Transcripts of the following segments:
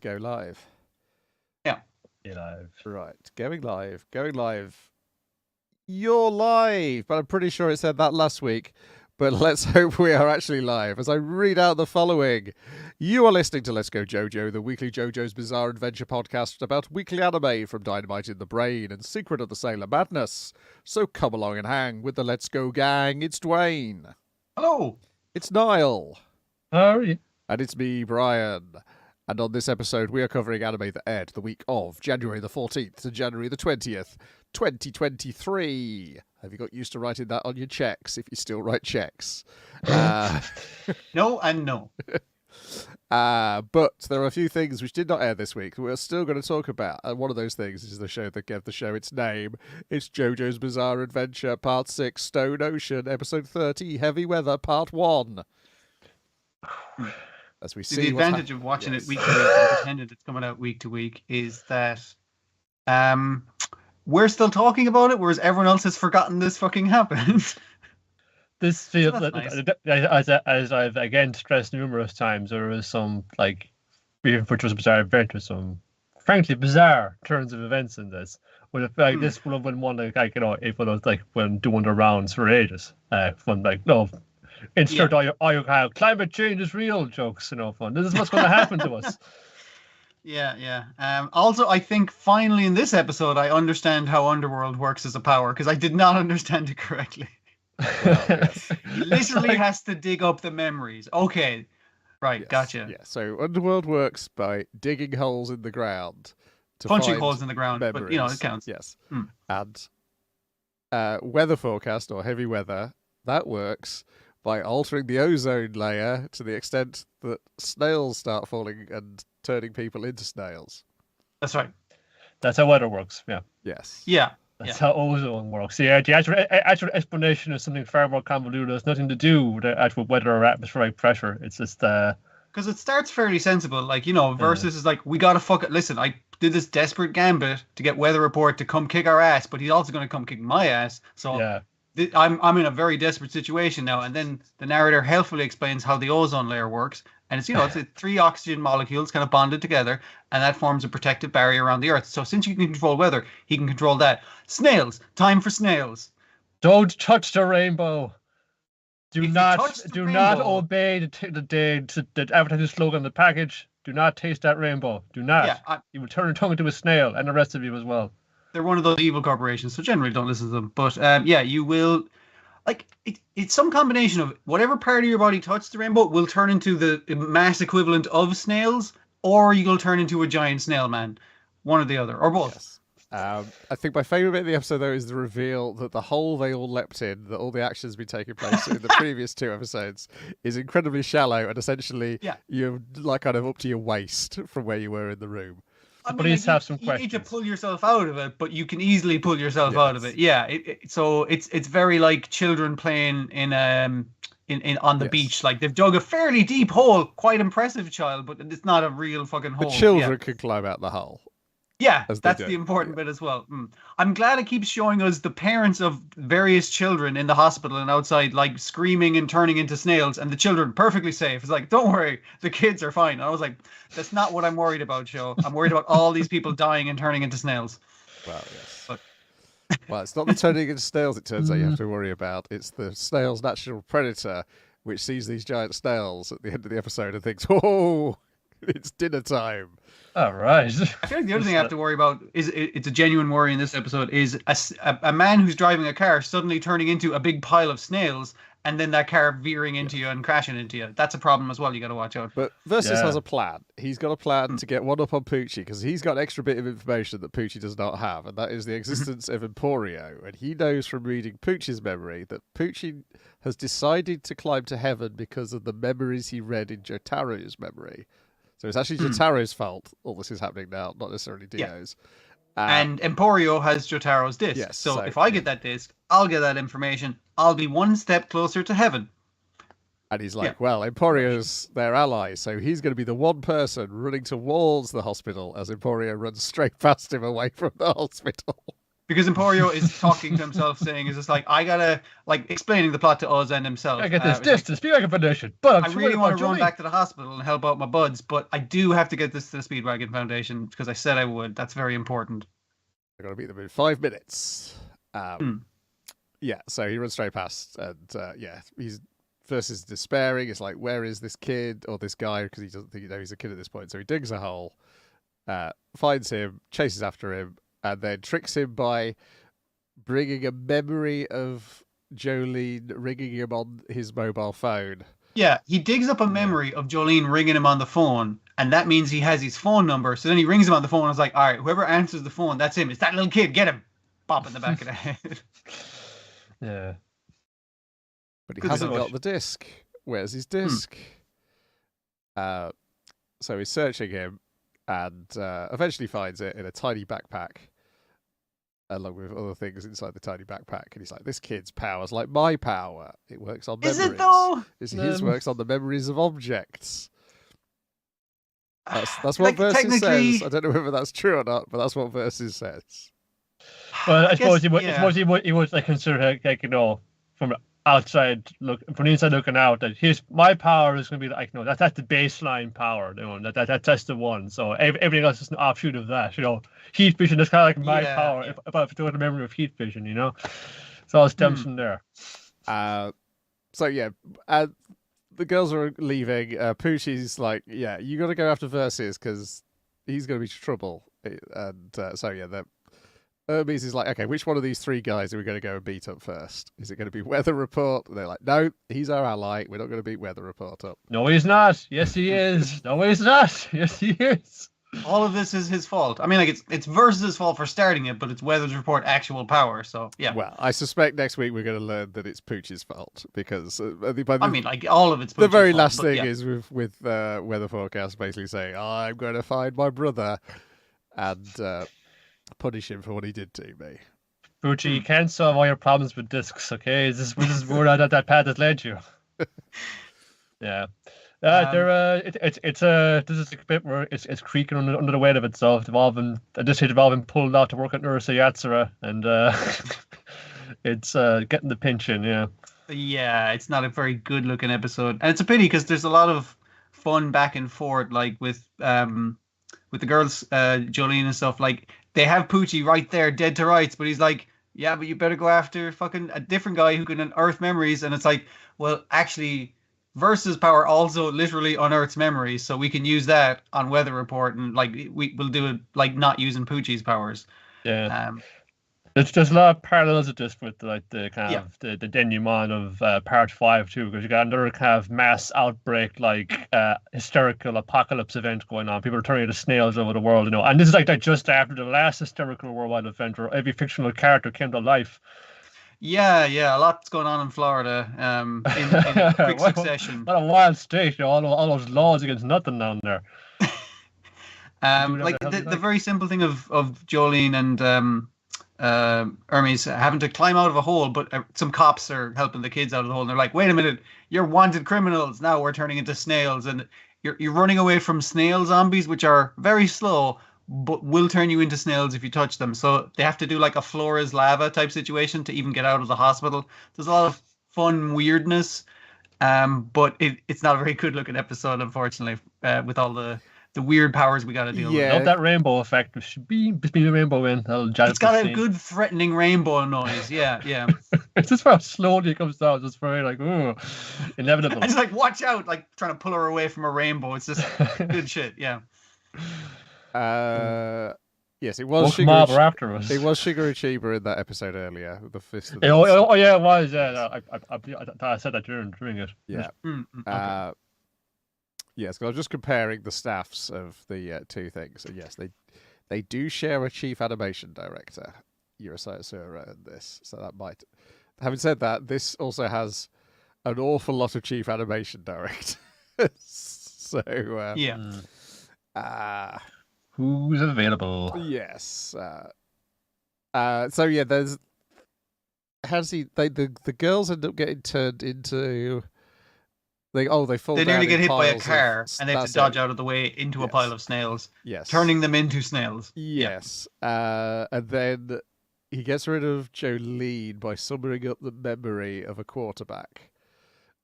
Go live. Yeah. You're live. Right. Going live. Going live. You're live. But I'm pretty sure it said that last week. But let's hope we are actually live as I read out the following. You are listening to Let's Go JoJo, the weekly JoJo's Bizarre Adventure podcast about weekly anime from Dynamite in the Brain and Secret of the Sailor Madness. So come along and hang with the Let's Go gang. It's Dwayne. Hello. It's Niall. How are you? And it's me, Brian. And on this episode, we are covering anime that aired the week of January the 14th to January the 20th, 2023. Have you got used to writing that on your checks, if you still write checks? No and no. But there are a few things which did not air this week we're still going to talk about. And one of those things is the show that gave the show its name. It's JoJo's Bizarre Adventure, Part 6, Stone Ocean, Episode 30, Heavy Weather, Part 1. As we see, the advantage of watching it week to week and pretending it's coming out week to week is that we're still talking about it, whereas everyone else has forgotten this fucking happened. This feels So nice. as I've again stressed numerous times, there was some which was a bizarre event with some frankly bizarre turns of events in this. But this would have been one it was when doing the rounds for ages. Insert all your climate change is real jokes, fun. This is what's going to happen to us. Yeah. Also, I think finally in this episode, I understand how Underworld works as a power, because I did not understand it correctly. Well, yes. He literally has to dig up the memories. Okay. Right, Yes. gotcha. Yeah, so Underworld works by digging holes in the ground. To Punching find holes in the ground, but memories. it counts. Yes. Mm. And weather forecast or heavy weather, that works by altering the ozone layer to the extent that snails start falling and turning people into snails. That's right. That's how weather works. Yeah. Yes. Yeah. That's how ozone works. Yeah, the actual explanation is something far more convoluted. It's nothing to do with the actual weather or atmospheric pressure. It's just because it starts fairly sensible, versus is like, we gotta fuck it. Listen, I did this desperate gambit to get Weather Report to come kick our ass, but he's also gonna come kick my ass. So yeah. I'm in a very desperate situation now, and then the narrator helpfully explains how the ozone layer works, and it's three oxygen molecules kind of bonded together, and that forms a protective barrier around the Earth. So since you can control weather, he can control that. Snails, time for snails. Don't touch the rainbow. Do If you not touch the not rainbow- obey the advertising slogan on the package. Do not taste that rainbow. Do not. Yeah, You will turn your tongue into a snail, and the rest of you as well. they're one of those evil corporations, so generally don't listen to them. But you will. It's some combination of whatever part of your body touches the rainbow will turn into the mass equivalent of snails, or you'll turn into a giant snail man. One or the other, or both. Yes. I think my favourite bit of the episode, though, is the reveal that the hole they all leapt in, that all the action's been taking place in the previous two episodes, is incredibly shallow, and essentially you're kind of up to your waist from where you were in the room. Please have some you need to questions. pull yourself out of it, but you can easily pull yourself out of it. Yeah, so it's very like children playing in on the beach. Like, they've dug a fairly deep hole, quite impressive, child, but it's not a real fucking hole. But children can climb out the hole. Yeah, as they that's do. the important bit as well. I'm glad it keeps showing us the parents of various children in the hospital and outside, like screaming and turning into snails, and the children perfectly safe. It's like, don't worry, the kids are fine. And I was like, that's not what I'm worried about, show. I'm worried about all these people dying and turning into snails. Well, yes. But- Well, it's not the turning into snails, it turns out, you have to worry about. It's the snail's natural predator, which sees these giant snails at the end of the episode and thinks, oh, it's dinner time. All right. I feel like the other thing I have to worry about is it's a genuine worry in this episode is a man who's driving a car suddenly turning into a big pile of snails, and then that car veering into you and crashing into you. That's a problem as well. You got to watch out. But Versus Yeah. has a plan. He's got a plan to get one up on Poochie because he's got an extra bit of information that Poochie does not have, and that is the existence of Emporio. And he knows from reading Poochie's memory that Poochie has decided to climb to heaven because of the memories he read in Jotaro's memory. So it's actually Jotaro's fault all this is happening now, not necessarily Dio's. And Emporio has Jotaro's disc. Yes, so if I get that disc, I'll get that information. I'll be one step closer to heaven. And he's like, well, Emporio's their ally, so he's going to be the one person running towards the hospital as Emporio runs straight past him away from the hospital. Because Emporio is talking to himself, saying, "Is just like I gotta like explaining the plot to us and himself." I get this It's distance, Speedwagon Foundation, but I really want to run back to the hospital and help out my buds, but I do have to get this to the Speedwagon Foundation because I said I would. That's very important. I've got to beat them in 5 minutes. Yeah, so he runs straight past, and he's first is despairing. It's like, where is this kid or this guy? Because he doesn't think he's a kid at this point. So he digs a hole, finds him, chases after him, and then tricks him by bringing a memory of Jolene ringing him on his mobile phone. Yeah, he digs up a memory of Jolene ringing him on the phone, and that means he has his phone number. So then he rings him on the phone and is like, all right, whoever answers the phone, that's him. It's that little kid. Get him. Bop in the back of the head. Yeah. But he hasn't got the disc. Where's his disc? So he's searching him and eventually finds it in a tiny backpack along with other things inside the tiny backpack. And he's like, this kid's power's like my power. It works on memories. Is it though? His works on the memories of objects. That's what like, Versus says. I don't know whether that's true or not, but that's what Versus says. Well, I suppose he would like consider like, from outside from the inside looking out, that my power is going to be like, that's the baseline power, that's the one. So everything else is an offshoot of that. Heat vision is kind of like my power. Yeah. If I have to do the memory of heat vision, so it stems from there. The girls are leaving. Poochie's like, yeah, you got to go after Versus because he's going to be trouble. And Hermes is like, okay, which one of these 3 guys are we going to go and beat up first? Is it going to be Weather Report? And they're like, no, he's our ally. We're not going to beat Weather Report up. No, he's not. Yes, he is. No, he's not. Yes, he is. All of this is his fault. I mean, like it's Versus' fault for starting it, but it's Weather's Report actual power. So yeah. Well, I suspect next week we're going to learn that it's Pooch's fault because all of it's Pooch's the very fault, last thing is with Weather Forecast basically saying, I'm going to find my brother and punish him for what he did to me. Poochie, you can't solve all your problems with discs, okay? This is where that path has led you. Yeah. This is a bit where it's creaking under the weight of itself, devolving pulled out to work at Ursa Yatsura, and it's getting the pinch in, yeah. Yeah, it's not a very good looking episode. And it's a pity because there's a lot of fun back and forth, like with the girls, Jolene and stuff. Like they have Poochie right there, dead to rights, but he's like, yeah, but you better go after fucking a different guy who can unearth memories. And it's like, well, actually, Versus power also literally unearths memories, so we can use that on Weather Report, and like we'll do it like not using Poochie's powers. Yeah. There's a lot of parallels with this with like the kind of the denouement of part 5 too, because you got another kind of mass outbreak, like hysterical apocalypse event going on. People are turning into snails over the world, and this is like just after the last hysterical worldwide event where every fictional character came to life. Yeah, a lot's going on in Florida in quick succession. What a wild state, all those laws against nothing down there. Like the very simple thing of Jolene and Hermes having to climb out of a hole, but some cops are helping the kids out of the hole, and they're like, wait a minute, you're wanted criminals, now we're turning into snails, and you're running away from snail zombies, which are very slow, but will turn you into snails if you touch them. So they have to do like a Flora's lava type situation to even get out of the hospital. There's a lot of fun weirdness, but it's not a very good looking episode, unfortunately, with all the weird powers we got to deal with. Love that rainbow effect. Should be a rainbow in. It's got a good threatening rainbow noise. Yeah. It's just how slowly it comes down. It's very like, ooh, inevitable. It's like, watch out, like trying to pull her away from a rainbow. It's just good shit. Yeah. Yes, it was Shigeru after us. It was Shigeru Chiba in that episode earlier, the fist of the yeah, it was. Yeah, I said that during it. Yeah. Okay. Yes, because I was just comparing the staffs of the 2 things. And yes, they do share a chief animation director, Yurosai Asura, in this. So that might. Having said that, this also has an awful lot of chief animation directors. So who's available? Yes. So yeah, there's. How does he? The girls end up getting turned into. They fall. They nearly get hit by a car, and they have to dodge out of the way into a pile of snails. Yes, turning them into snails. Yes, and then he gets rid of Jolene by summoning up the memory of a quarterback.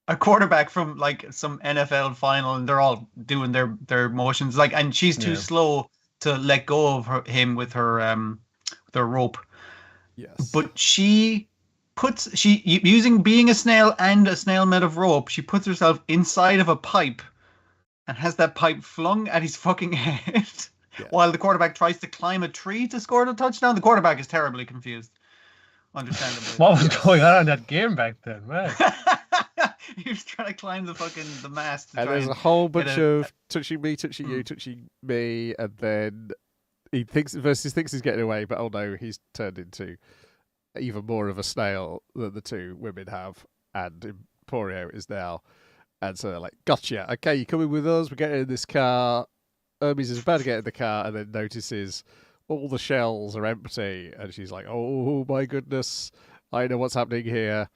A quarterback from like some NFL final, and they're all doing their motions, like, and she's too slow to let go of him with her rope. Yes, but she using being a snail and a snail made of rope, she puts herself inside of a pipe and has that pipe flung at his fucking head while the quarterback tries to climb a tree to score the touchdown. The quarterback is terribly confused, understandably. What was going on in that game back then, man? He was trying to climb the mast. And there's a whole bunch of touching me, touching you, touching me, and then he thinks he's getting away, but oh no, he's turned into even more of a snail than the two women have, and Emporio is now. And so they're like, gotcha, okay, you're coming with us, we're getting in this car. Hermes is about to get in the car and then notices all the shells are empty, and she's like, oh my goodness, I know what's happening here.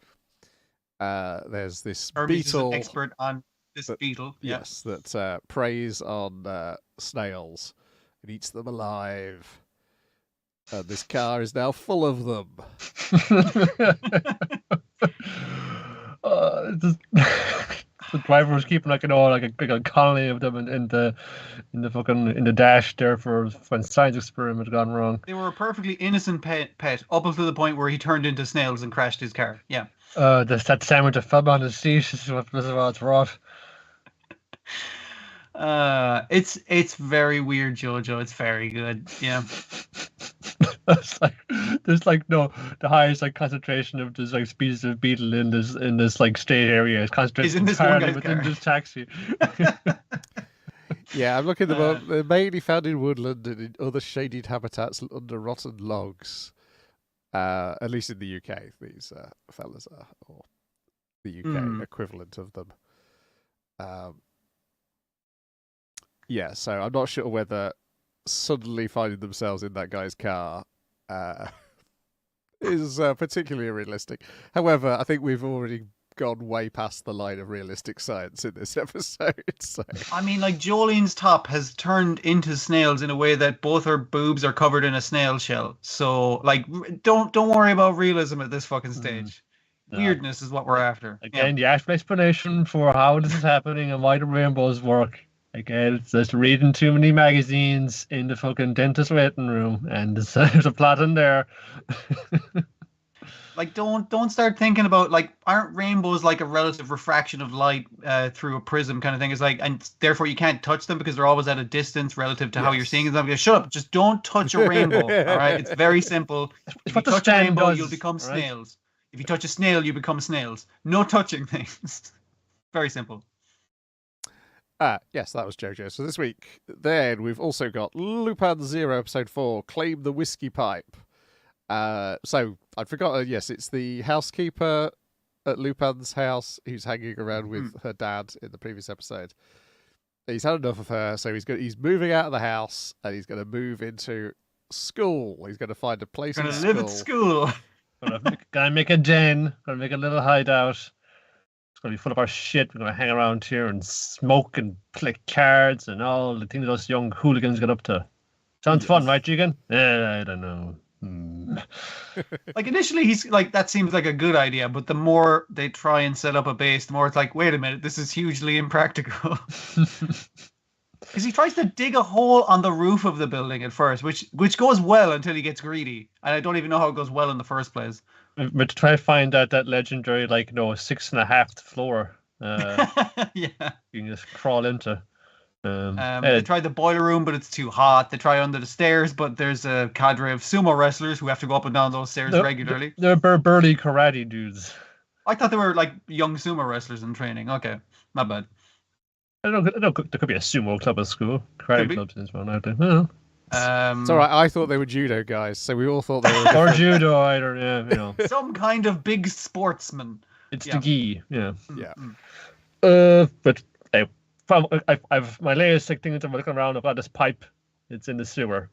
There's this Hermes beetle. Is an expert on this beetle. Yes, that preys on snails and eats them alive. And this car is now full of them. The driver was keeping like a colony of them in the dash there for when science experiment had gone wrong. They were a perfectly innocent pet up until the point where he turned into snails and crashed his car. Yeah. That sandwich that fell on the seat is what's wrought. It's very weird, JoJo. It's very good. Yeah. There's the highest concentration of this species of beetle in this state area is concentrated in this one guy's within car. this taxi. Yeah, I'm looking them up. They're mainly found in woodland and in other shaded habitats under rotten logs. At least in the UK, these fellas are, or the UK equivalent of them. Yeah, so I'm not sure whether suddenly finding themselves in that guy's car is particularly realistic. However, I think we've already gone way past the line of realistic science in this episode. So. I mean, like, Jolene's top has turned into snails in a way that both her boobs are covered in a snail shell. So, like, don't worry about realism at this fucking stage. No. Weirdness is what we're after. Again, the actual explanation for how this is happening and why the rainbows work. Again, it's just reading too many magazines in the fucking dentist waiting room, and there's a plot in there. Like, don't start thinking about, like, aren't rainbows like a relative refraction of light through a prism kind of thing? It's like, and therefore you can't touch them because they're always at a distance relative to how you're seeing them. Shut up! Just don't touch a rainbow. All right, it's very simple. If you touch a rainbow, you'll become snails. If you touch a snail, you become snails. No touching things. Very simple. Yes, that was JoJo. So this week, then we've also got Lupin 0, episode 4, Claim the Whiskey Pipe. So I'd forgotten, yes, it's the housekeeper at Lupin's house who's hanging around with her dad in the previous episode. He's had enough of her, so he's moving out of the house and he's going to move into school. He's going to find a place in school. Live at school. Gonna make a den, gonna make a little hideout. It's going to be full of our shit. We're going to hang around here and smoke and play cards and all the things those young hooligans get up to. Sounds fun, right, Jigan? I don't know. Like, initially, he's like, that seems like a good idea, but the more they try and set up a base, the more it's like, wait a minute, this is hugely impractical. Because he tries to dig a hole on the roof of the building at first, which goes well until he gets greedy. And I don't even know how it goes well in the first place. But to try to find that legendary, 6.5th floor. Yeah. You can just crawl into. They tried the boiler room, but it's too hot. They try under the stairs, but there's a cadre of sumo wrestlers who have to go up and down those stairs regularly. They're burly karate dudes. I thought they were like young sumo wrestlers in training. Okay, my bad. I don't know. There could be a sumo club at school. Karate clubs as well out there. It's all right. I thought they were judo guys, so we all thought they were or judo either. Yeah, some kind of big sportsman. It's the gi. Yeah. But I've my latest thing is I'm looking around. I've got this pipe. It's in the sewer,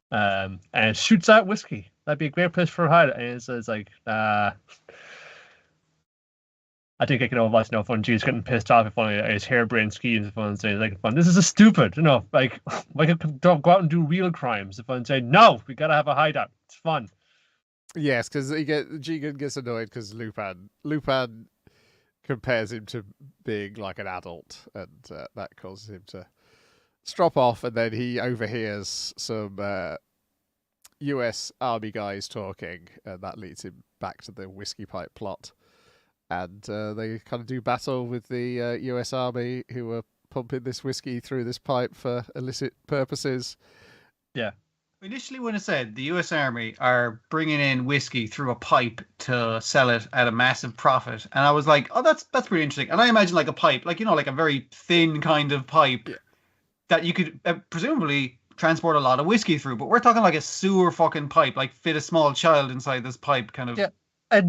and it shoots out whiskey. That'd be a great place for a hide. And it's like, I think I can almost know fun. G's getting pissed off if one of his harebrained schemes. If one saying like, "Fun, this is a stupid," like, why could go out and do real crimes? If one say, "No, we gotta have a hideout. It's fun." Yes, because Jigen gets annoyed because Lupin compares him to being like an adult, and that causes him to strop off. And then he overhears some U.S. Army guys talking, and that leads him back to the whiskey pipe plot. And they kind of do battle with the U.S. Army, who are pumping this whiskey through this pipe for illicit purposes. Yeah. Initially, when it said the U.S. Army are bringing in whiskey through a pipe to sell it at a massive profit, and I was like, "Oh, that's pretty interesting." And I imagine like a pipe, like like a very thin kind of pipe that you could presumably transport a lot of whiskey through. But we're talking like a sewer fucking pipe, like fit a small child inside this pipe, kind of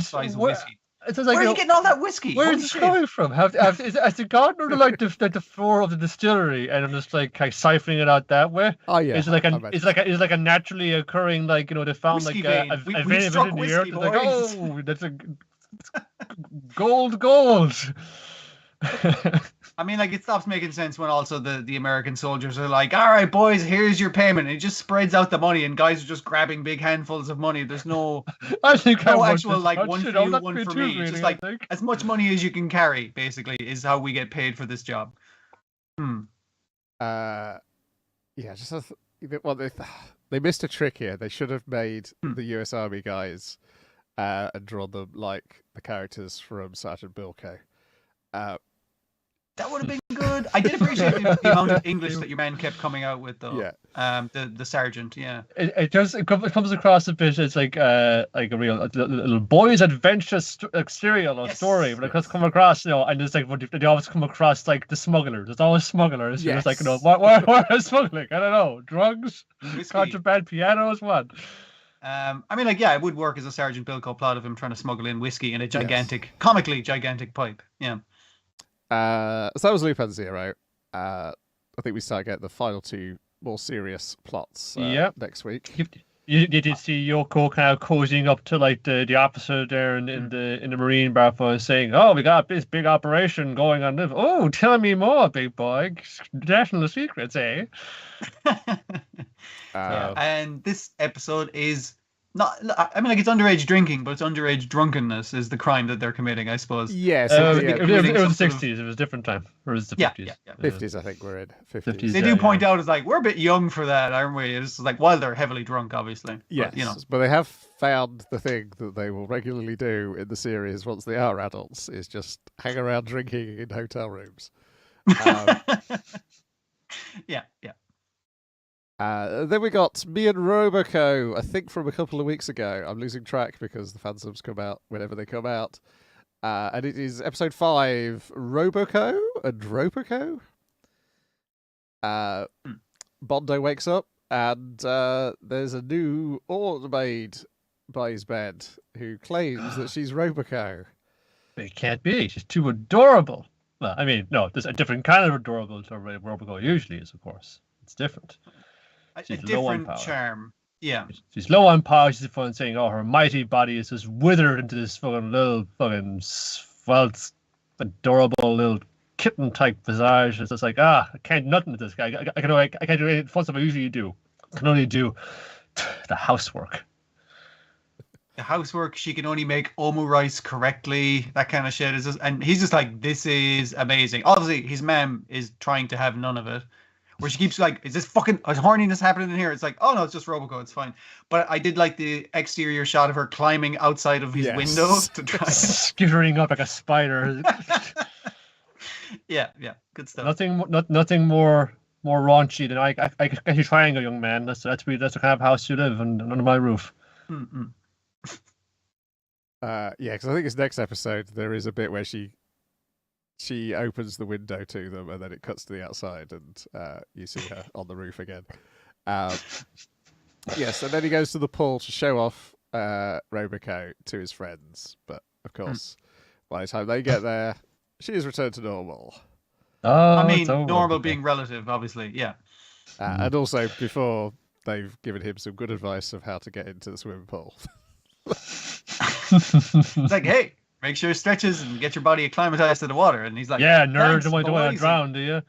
size of whiskey. It's just like, where are you getting all that whiskey? Where is this coming from? Has it gone under like the floor of the distillery, and I'm just like siphoning it out that way? Oh yeah, It's like a naturally occurring, like, they found whiskey like vein. a We vein of it struck in the whiskey, earth. It's like, boys. oh, that's a gold. I mean, like, it stops making sense when also the American soldiers are like, "All right, boys, here's your payment." And it just spreads out the money, and guys are just grabbing big handfuls of money. There's no actual like one for you, one for me. Just like as much money as you can carry, basically, is how we get paid for this job. Yeah, just they missed a trick here. They should have made the U.S. Army guys and drawn them like the characters from Sergeant Bilko. That would have been good. I did appreciate the amount of English that your man kept coming out with, though. Yeah. The sergeant. Yeah. It comes across a bit as like a real little boy's adventure serial or story, but it does come across, and it's like they always come across like the smugglers. There's always smugglers. Yes. It's like, what is smuggling? I don't know. Drugs, whiskey. Contraband pianos, what? I mean, like, yeah, it would work as a Sergeant Bilko plot of him trying to smuggle in whiskey in a comically gigantic pipe. Yeah. So that was Lupin Zero. I think we start getting the final two more serious plots next week. You did see Yoko kind of cozying up to like the officer there in the marine bar for saying, "Oh, we got this big operation going on. Oh, tell me more, big boy. National secrets, eh?" And this episode is not. I mean, like, it's underage drinking, but it's underage drunkenness is the crime that they're committing, I suppose. Yes, it was the 60s. It was a different time. Or was it the 50s? Yeah. 50s, I think we're in. 50s. They do point out, it's like, we're a bit young for that, aren't we? It's like, while they're heavily drunk, obviously. Yes, but they have found the thing that they will regularly do in the series once they are adults is just hang around drinking in hotel rooms. Yeah. Then we got me and Roboco, I think from a couple of weeks ago. I'm losing track because the fan subs come out whenever they come out. And it is episode 5, Roboco and Roboco. Bondo wakes up and there's a new maid by his bed who claims that she's Roboco. It can't be. She's too adorable. Well, I mean, no, there's a different kind of adorable to Roboco usually is, of course. It's different. She's a different charm. Yeah. She's low on power. She's fun saying, "Oh, her mighty body is just withered into this fucking little fucking svelte, adorable little kitten type visage." It's just like, I can't nothing with this guy. I can't do any fun stuff I usually do. I can only do the housework. The housework. She can only make omu rice correctly. That kind of shit is just, and he's just like, this is amazing. Obviously, his mom is trying to have none of it. Where she keeps like, is this fucking horniness happening in here? It's like, oh no, it's just Roboco, it's fine. But I did like the exterior shot of her climbing outside of his window to try skittering up like a spider. Yeah, good stuff. Nothing more raunchy than I get you triangle, young man. That's the kind of house you live in under my roof. Yeah, because I think it's next episode there is a bit where she opens the window to them and then it cuts to the outside and you see her on the roof again. Yes, and then he goes to the pool to show off Roboco to his friends. But, of course, by the time they get there, she is returned to normal. I mean, normal being relative, obviously, yeah. And also before they've given him some good advice of how to get into the swimming pool. It's like, hey, make sure it stretches and get your body acclimatized to the water. And he's like, yeah, nerd, don't want to drown, do you?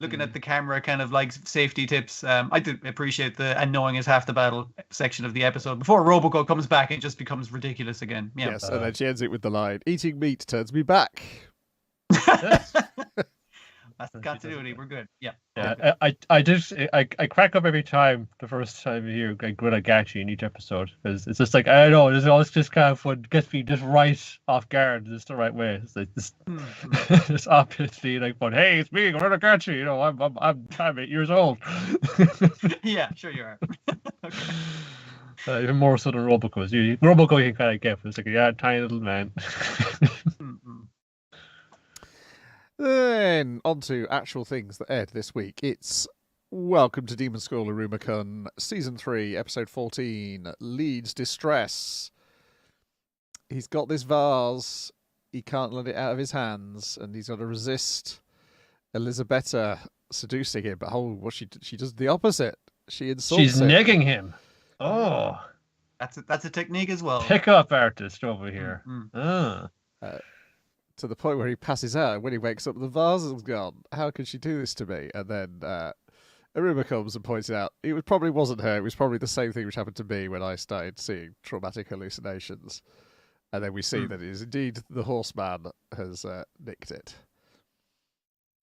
looking at the camera, kind of like safety tips. I did appreciate the "and knowing is half the battle" section of the episode before Roboco comes back and just becomes ridiculous again. Yeah. Yes, and then she ends it with the line, "Eating meat turns me back." Yes. That's continuity. We're good. Yeah. Yeah, I crack up every time the first time you hear Guragachi in each episode because it's just like I don't know, there's always just kind of what gets me just right off guard, just the right way. It's like this, just obviously like, but hey, it's me, Guragachi. You know, I'm 8 years old. Yeah, sure you are. Okay. Even more so than Roboco. Roboco you can kind of get, but it's like tiny little man. Then on to actual things that aired this week. It's Welcome to Demon School Iruma-kun, Season 3, Episode 14, Leads Distress. He's got this vase, he can't let it out of his hands, and he's got to resist Elisabetta seducing him. But she does the opposite. She insults him. She's negging him. Oh. That's a technique as well. Pick-up artist over here. To the point where he passes out, and when he wakes up, the vase is gone. How could she do this to me? And then Iruma comes and points out it probably wasn't her. It was probably the same thing which happened to me when I started seeing traumatic hallucinations. And then we see that it is indeed the horseman has nicked it.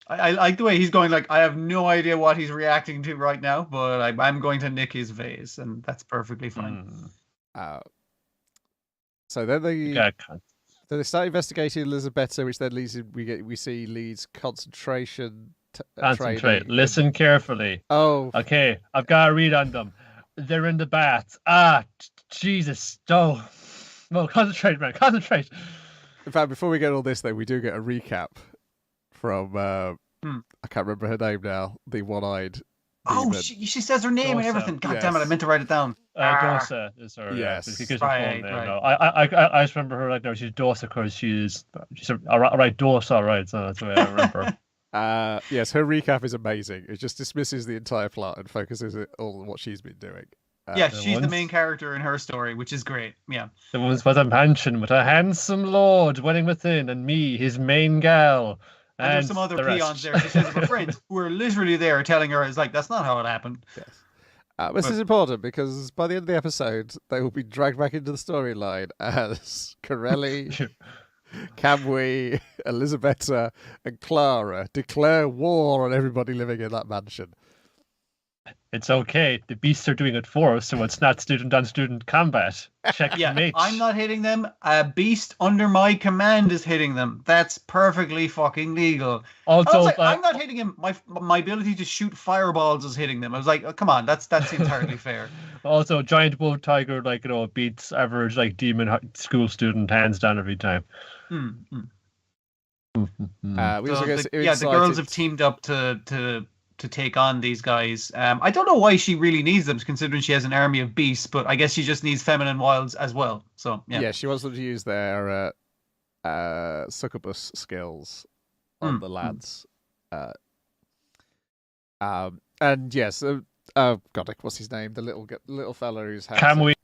I like the way he's going, like, I have no idea what he's reacting to right now, but I'm going to nick his vase, and that's perfectly fine. So then they start investigating Elisabetta, which then leads leads concentration. Concentrate. Training. Listen carefully. Oh, okay. I've got to read on them. They're in the bath. Jesus. No, concentrate, man. Concentrate. In fact, before we get all this, though, we do get a recap from I can't remember her name now. The one-eyed. Oh, she says her name and everything. God damn it! I meant to write it down. Dosa is her. Yes. Right. No, I just remember her like no, she's Dosa because she's right Dosa, right? So that's the way I remember. Yes, her recap is amazing. It just dismisses the entire plot and focuses it all on what she's been doing. She's the main character in her story, which is great. Yeah. There once was a mansion with a handsome lord dwelling within, and me, his main gal. And there's some other peons there. She says her friends who are literally there telling her, it's like, that's not how it happened. Yes. This is important because by the end of the episode, they will be dragged back into the storyline as Corelli, Kamui, Elisabetta, and Clara declare war on everybody living in that mansion. It's okay. The beasts are doing it for us, so it's not student-on-student combat. Checkmate. I'm not hitting them. A beast under my command is hitting them. That's perfectly fucking legal. Also, I'm not hitting him. My ability to shoot fireballs is hitting them. I was like, oh, come on, that's entirely fair. Also, giant wolf tiger, beats average demon school student hands down every time. The girls have teamed up to take on these guys. I don't know why she really needs them, considering she has an army of beasts, but I guess she just needs feminine wilds as well. So yeah, she wants them to use their succubus skills on the lads. And yes, God, what's his name? The little fella who's Kamui.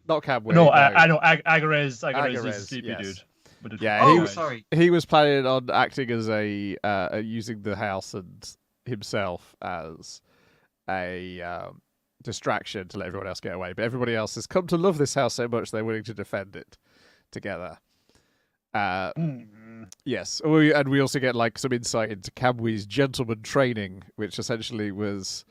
Not Kamui. No, I know Agarez. Agarez is a sleepy dude. He was planning on acting as using the house and himself as a distraction to let everyone else get away, but everybody else has come to love this house so much they're willing to defend it together. Yes, and we also get some insight into Kamui's gentleman training, which essentially was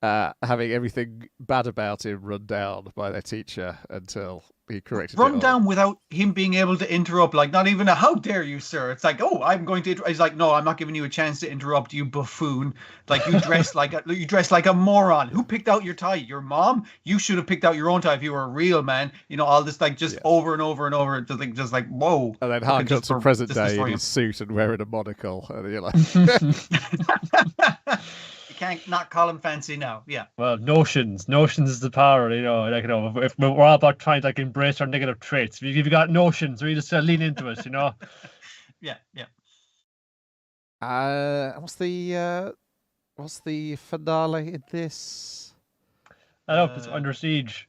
having everything bad about him run down by their teacher until he corrected run down without him being able to interrupt. Like, not even how dare you, sir? It's like, oh, I'm going to. He's like, no, I'm not giving you a chance to interrupt, you buffoon. Like, you dress like a moron. Who picked out your tie? Your mom? You should have picked out your own tie if you were a real man. All this over and over and over, just like whoa. And then Hark got to present day in his suit and wearing a monocle, and you're like. Can't not call him fancy now. Yeah. Well, notions is the power. If we're all about trying to embrace our negative traits. If you've got notions, we just lean into it. Yeah. What's the finale in this? I don't know. It's Under Siege.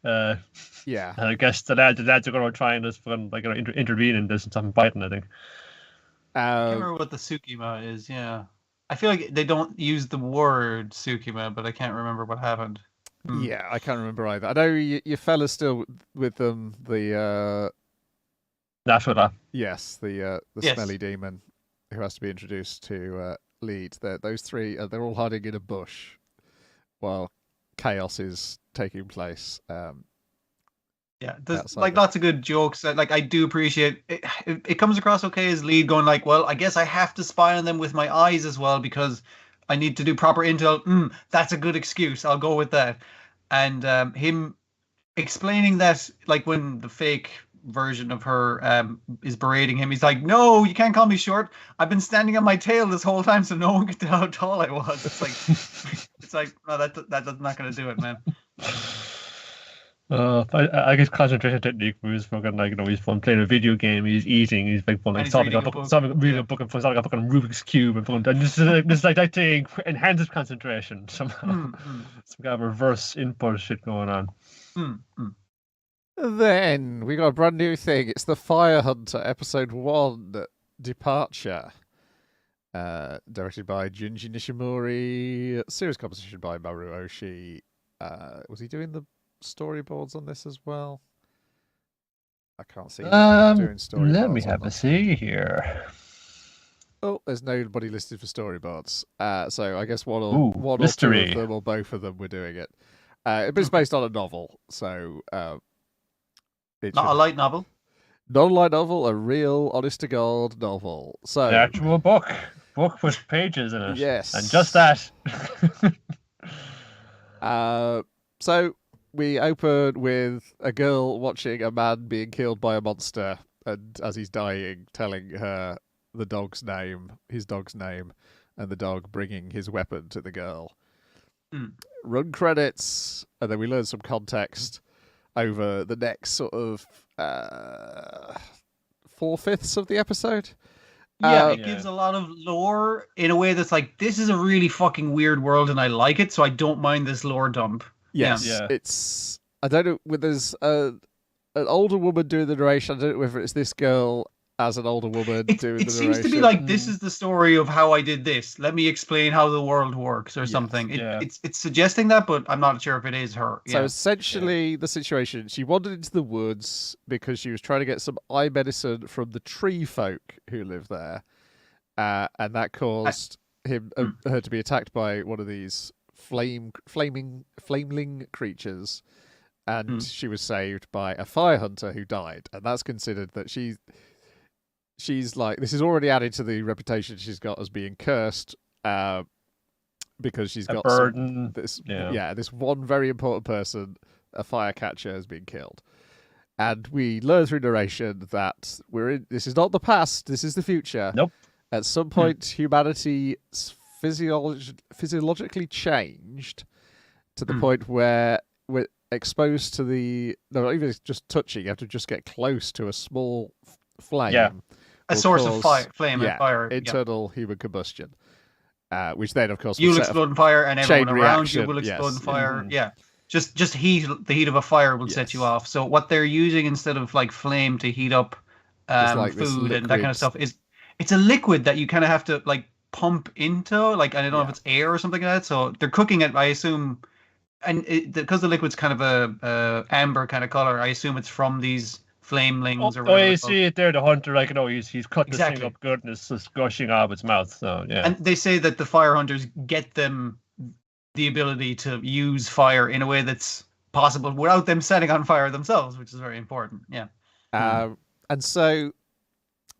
Yeah. I guess the lads are going to try and just intervene in this and something biting. I think. I can't remember what the Tsukima is. Yeah. I feel like they don't use the word Tsukima, but I can't remember what happened. Yeah, I can't remember either. I know your fella's still with them. The Nashville. yes, the Yes. smelly demon who has to be introduced to lead. Those three, they're all hiding in a bush while chaos is taking place. Yeah, there's outside like the- lots of good jokes. Like I do appreciate it. It comes across okay as lead going like, well, I guess I have to spy on them with my eyes as well because I need to do proper intel. That's a good excuse. I'll go with that. And him explaining that, like when the fake version of her is berating him, he's like, "No, you can't call me short. I've been standing on my tail this whole time, so no one could tell how tall I was." It's like, no, that's not gonna do it, man. I guess concentration technique was fucking like, he's playing a video game, he's eating, he's like And he's solving reading a a book. reading a book and solving a fucking Rubik's cube and just like that thing enhances concentration somehow. Some kind of reverse input shit going on. Then we got a brand new thing. It's the Fire Hunter, episode 1, Departure. Directed by Junji Nishimori. Series composition by Maru Oshii. Was he doing the storyboards on this as well? I can't see him doing storyboards. Let me on have that. a see here. Oh, there's nobody listed for storyboards. So I guess one Ooh, or two mystery. of them or both of them were doing it. But it's based on a novel, so it Not a should- light novel. not a light novel, a real, honest-to-God novel. So The actual book with pages in it. yes, And just that. So we open with a girl watching a man being killed by a monster, and as he's dying, telling her his dog's name, and the dog bringing his weapon to the girl. Run credits, and then we learn some context over the next sort of 4/5 of the episode. Yeah, it gives a lot of lore in a way that's like, this is a really fucking weird world and I like it, so I don't mind this lore dump. Yes, Yeah. it's. I don't know. There's an older woman doing the narration. I don't know whether it's this girl as an older woman doing the narration. It seems to be like, this is the story of how I did this. Let me explain how the world works or Yes. something. Yeah. It's suggesting that, but I'm not sure if it is her. So Yeah. essentially, the situation: she wandered into the woods because she was trying to get some eye medicine from the tree folk who live there, and that caused her to be attacked by one of these flaming creatures, and she was saved by a fire hunter who died, and that's considered that she's like, this is already added to the reputation she's got as being cursed, because she's got burden. this Yeah. this one very important person, a fire catcher, has been killed. And we learn through narration that this is not the past, this is the future. Nope. At some point, humanity physiologically changed to the point where we're exposed to not even just touching, you have to just get close to a small flame. Yeah. A will source cause- of flame and fire. internal human combustion. Which then, of course, You'll will set explode in fire, and chain everyone around you reaction, will explode yes. in fire. Yeah, just the heat of a fire will set you Yes. off. So what they're using instead of like flame to heat up like this food and that kind liquid. of stuff it's a liquid that you kind of have to like pump into. Like, I don't know if Yeah. it's air or something like that. So they're cooking it, I assume, and because the liquid's kind of a amber kind of color, I assume it's from these flamelings or Oh, whatever. you they're see it there, the hunter, like, he's cut this Exactly. thing up good and it's just gushing out of its mouth. So, yeah. And they say that the fire hunters get them the ability to use fire in a way that's possible without them setting on fire themselves, which is very important. Yeah. And so,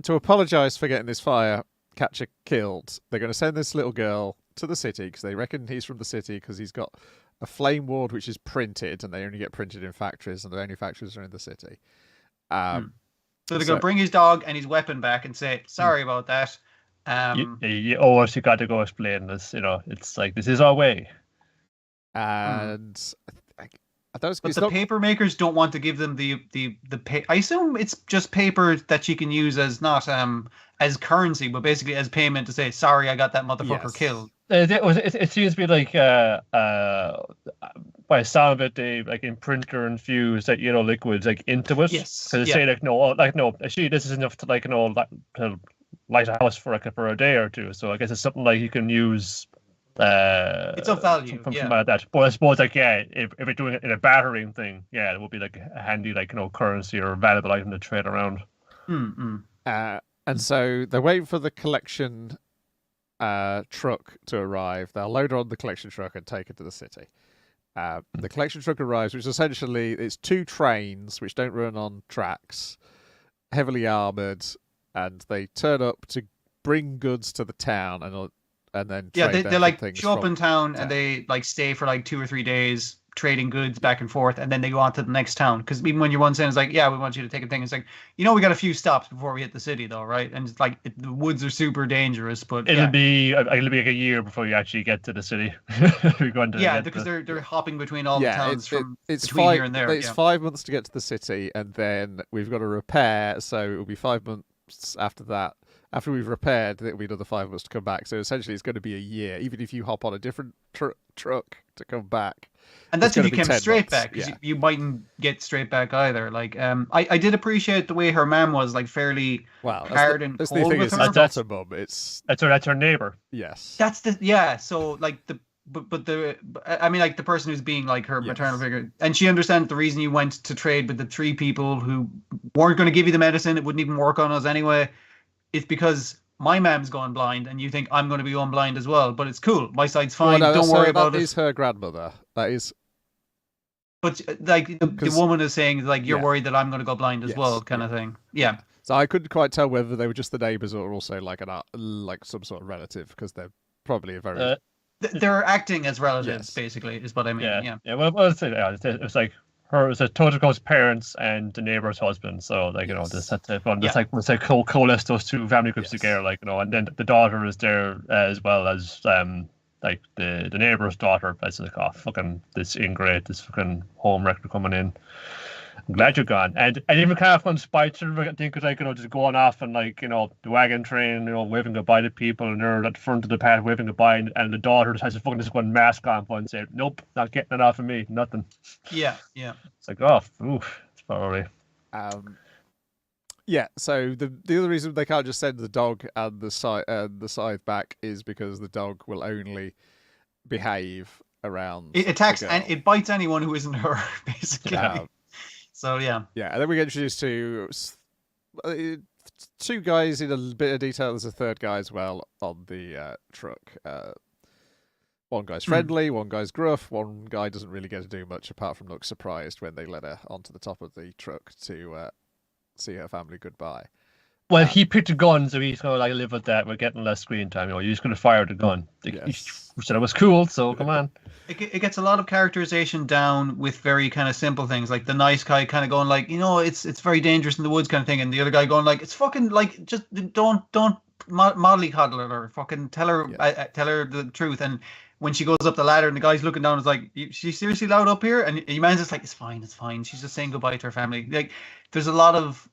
to apologise for getting this fire catcher killed, they're going to send this little girl to the city because they reckon he's from the city because he's got a flame ward which is printed, and they only get printed in factories, and the only factories are in the city. So they're going to bring his dog and his weapon back and say, sorry about that. You always got to go explain this. It's like, this is our way. And I don't. But It's the not, paper makers don't want to give them the I assume it's just paper that she can use as not as currency, but basically as payment to say, sorry, I got that motherfucker Yes. killed. It seems to be like by the sound of it, they like imprinter infuse like liquids like into it. Yes, Because they yeah. say no. Actually, this is enough to to light a house for a day or two. So I guess it's something like you can use. It's of value, something yeah. like that. But I suppose, like, yeah, if you're doing it in a bartering thing, yeah, it would be like a handy, like, currency or a valuable item to trade around. And so they're waiting for the collection truck to arrive. They'll load her on the collection truck and take her to the city. The collection truck arrives, which essentially it's 2 trains which don't run on tracks, heavily armored, and they turn up to bring goods to the town and then they like show up in town and they like stay for like 2 or 3 days trading goods back and forth, and then they go on to the next town. Because even when you're one saying it's like, yeah, we want you to take a thing, it's like, we got a few stops before we hit the city though, right? And it's like the woods are super dangerous, but it'll be like a year before you actually get to the city. You're going to because they're hopping between all the towns it's between 5, here and there. It's 5 months to get to the city, and then we've got to repair, so it'll be 5 months after that. After we've repaired, it'll be another 5 months to come back. So essentially, it's going to be a year, even if you hop on a different truck to come back. And that's if you came straight back, because you mightn't get straight back either. Like, I did appreciate the way her mom was, like, fairly hard and cold with her. That's her mum. That's her neighbor. Yes. That's so like the person who's being like her maternal figure, and she understands the reason you went to trade with the 3 people who weren't going to give you the medicine. It wouldn't even work on us anyway. It's because my mom's gone blind, and you think I'm going to be going blind as well. But it's cool. My side's fine. Don't worry about it. That is her grandmother. That is. But like the woman is saying, like, you're worried that I'm going to go blind as well, kind of thing. Yeah. So I couldn't quite tell whether they were just the neighbours or also like some sort of relative, because they're probably a very. They're acting as relatives, basically, is what I mean. Yeah. Well, it's like it's a Totoko's parents and the neighbor's husband. So, like, this had to fun. Let's coalesce those 2 family groups together, like, and then the daughter is there as well as like the neighbor's daughter. It's like, oh, fucking this ingrate, this fucking home wrecker coming in. I'm glad you're gone. And even kind of fun spite, I think, like, just going off and, like, the wagon train, waving goodbye to people, and they're at the front of the path waving goodbye, and the daughter just has a fucking one mask on and say, nope, not getting it off of me, nothing. Yeah. It's like, oh, oof, it's probably. So the other reason they can't just send the dog and the scythe back is because the dog will only behave around. It attacks and it bites anyone who isn't her, basically. So yeah, and then we get introduced to 2 guys in a bit of detail. There's a 3rd guy as well on the truck. One guy's friendly, one guy's gruff, one guy doesn't really get to do much apart from look surprised when they let her onto the top of the truck to see her family goodbye. Well, he picked a gun, so he's going to, like, live with that. We're getting less screen time. You're just going to fire the gun. You said it was cool, so come on. It gets a lot of characterization down with very kind of simple things, like the nice guy kind of going like, it's very dangerous in the woods kind of thing, and the other guy going like, it's fucking like, just don't mollycoddle her, or fucking tell her the truth. And when she goes up the ladder and the guy's looking down, it's like, she's seriously loud up here, and your man's just like, it's fine. She's just saying goodbye to her family. Like, there's a lot of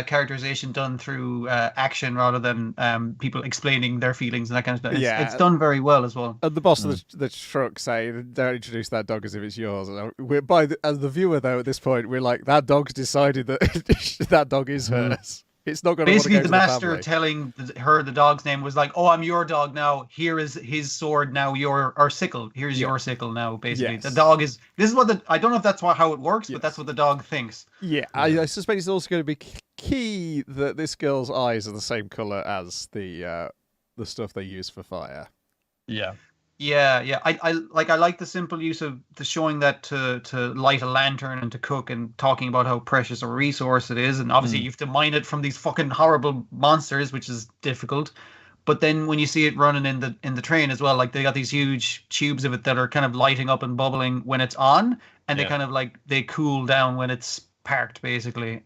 characterization done through action rather than people explaining their feelings and that kind of stuff. It's done very well as well. And the boss of the truck say, don't introduce that dog as if it's yours. And as the viewer, though, at this point, we're like, that dog's decided that that dog is hers. It's not going to basically the master telling her the dog's name was like, oh, I'm your dog now. Here is his sword now. Or sickle. Here's your sickle now. Basically, the dog is. This is what I don't know if that's how it works, but that's what the dog thinks. Yeah, I suspect it's also going to be key that this girl's eyes are the same color as the stuff they use for fire. Yeah. Yeah. I like the simple use of the showing that to light a lantern and to cook, and talking about how precious a resource it is, and obviously you have to mine it from these fucking horrible monsters, which is difficult. But then when you see it running in the train as well, like they got these huge tubes of it that are kind of lighting up and bubbling when it's on, and they kind of like they cool down when it's parked, basically.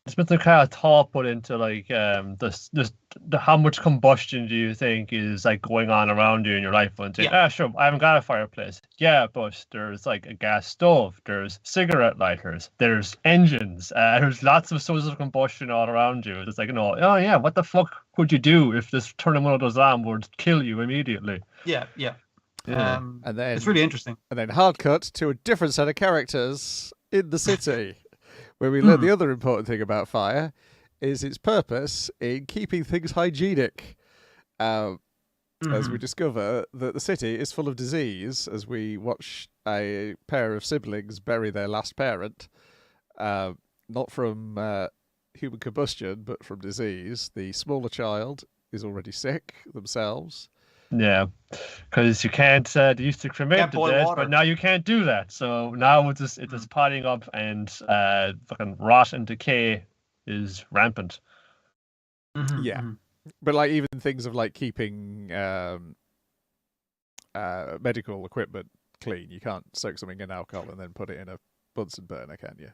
It's been the kind of thought put into like the how much combustion do you think is like going on around you in your life? And saying, sure, I haven't got a fireplace. Yeah, but there's like a gas stove, there's cigarette lighters, there's engines, there's lots of sources of combustion all around you. It's like, oh yeah, what the fuck would you do if this turning one of those on would kill you immediately? Yeah. And then it's really interesting. And then hard cut to a different set of characters in the city. Where we learn the other important thing about fire is its purpose in keeping things hygienic. As we discover that the city is full of disease as we watch a pair of siblings bury their last parent, not from human combustion, but from disease. The smaller child is already sick themselves. Yeah, because you can't. They used to cremate Can't the boil dead, water. but now you can't do that. So now it's just piling up, and fucking rot and decay is rampant. Yeah. But like even things of like keeping medical equipment clean, you can't soak something in alcohol and then put it in a Bunsen burner, can you?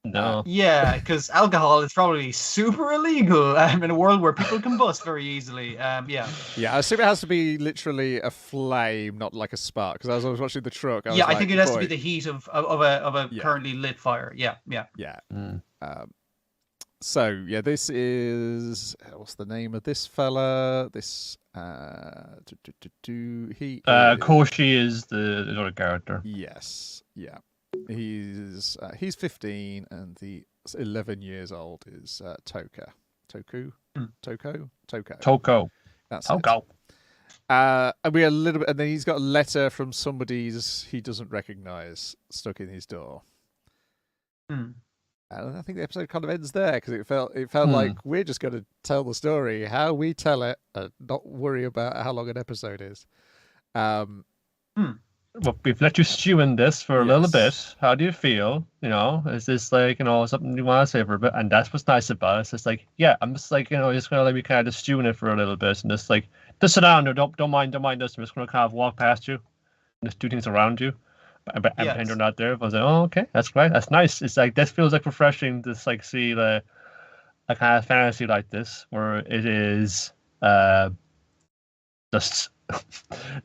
No. Yeah, because alcohol is probably super illegal in a world where people combust very easily. Yeah, I assume it has to be literally a flame, not like a spark. Because as I was watching the truck, I was I think it has to be the heat of a currently lit fire. Yeah. So yeah, this is what's the name of this fella? This he Koshi is the other character. Yes, yeah. He's 15 and the 11 years old is Toko. That's Toko. it. And we a little bit, and then he's got a letter from somebody's he doesn't recognize stuck in his door. And I think the episode kind of ends there because it felt like we're just going to tell the story how we tell it and not worry about how long an episode is. Well, we've let you stew in this for a little bit. How do you feel? Is this like, something you want to say for a bit? And that's what's nice about it. It's just like, yeah, I'm just like, just gonna let me kind of stew in it for a little bit and just like, just sit down there. Don't mind this. I'm just gonna kind of walk past you and just do things around you. And pretend you're not there. I was like, oh, okay, that's great. That's nice. It's like, this feels like refreshing to like see a kind of fantasy like this where it is just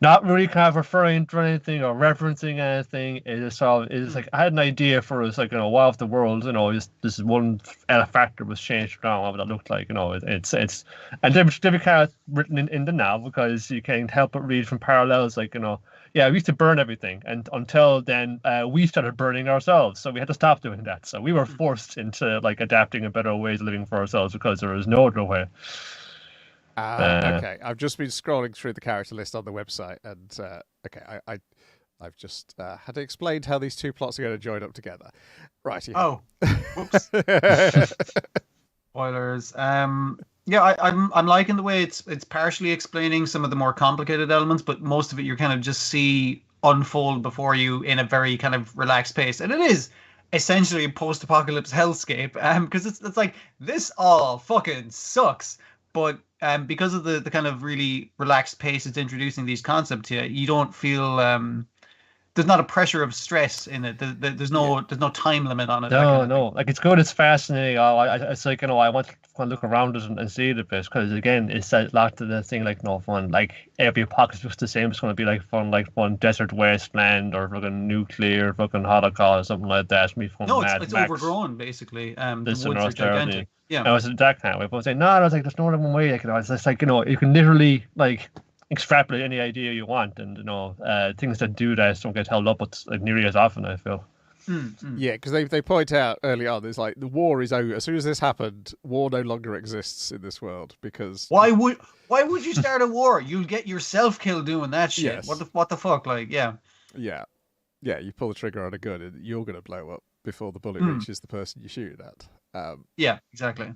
not really kind of referring to anything or referencing anything. It is sort of, it's like I had an idea for it's like War of the Worlds. This is one factor was changed around what it looked like. It's and they're kind of written in the now because you can't help but read from parallels. Like we used to burn everything, and until then we started burning ourselves, so we had to stop doing that. So we were forced into like adapting a better ways of living for ourselves because there was no other way. Okay, I've just been scrolling through the character list on the website, and I've just had explained how these two plots are going to join up together. Right. Yeah. Oh, whoops. Spoilers. I'm liking the way it's partially explaining some of the more complicated elements, but most of it you kind of just see unfold before you in a very kind of relaxed pace, and it is essentially a post-apocalypse hellscape. Because it's like this all fucking sucks, but because of the kind of really relaxed pace it's introducing these concepts here, you don't feel there's not a pressure of stress in it. There's no time limit on it. No. Like it's good. It's fascinating. It's like I want to look around it and see it a bit because again, it's a lot of the thing like no fun. Like every apocalypse was the same. It's going to be like fun desert wasteland or fucking nuclear fucking holocaust or something like that. It's overgrown basically. The woods are gigantic. Yeah. I was that kind of way. But I was saying no. I was like, there's no other one way. It's just like you can literally like extrapolate any idea you want, and things that do that don't get held up like nearly as often, I feel. Yeah, because they point out early on, there's like the war is over. As soon as this happened, war no longer exists in this world because why would you start a war? You'll get yourself killed doing that shit. Yes. What the fuck? Like yeah. You pull the trigger on a gun and you're gonna blow up before the bullet reaches the person you shoot it at. Yeah, exactly.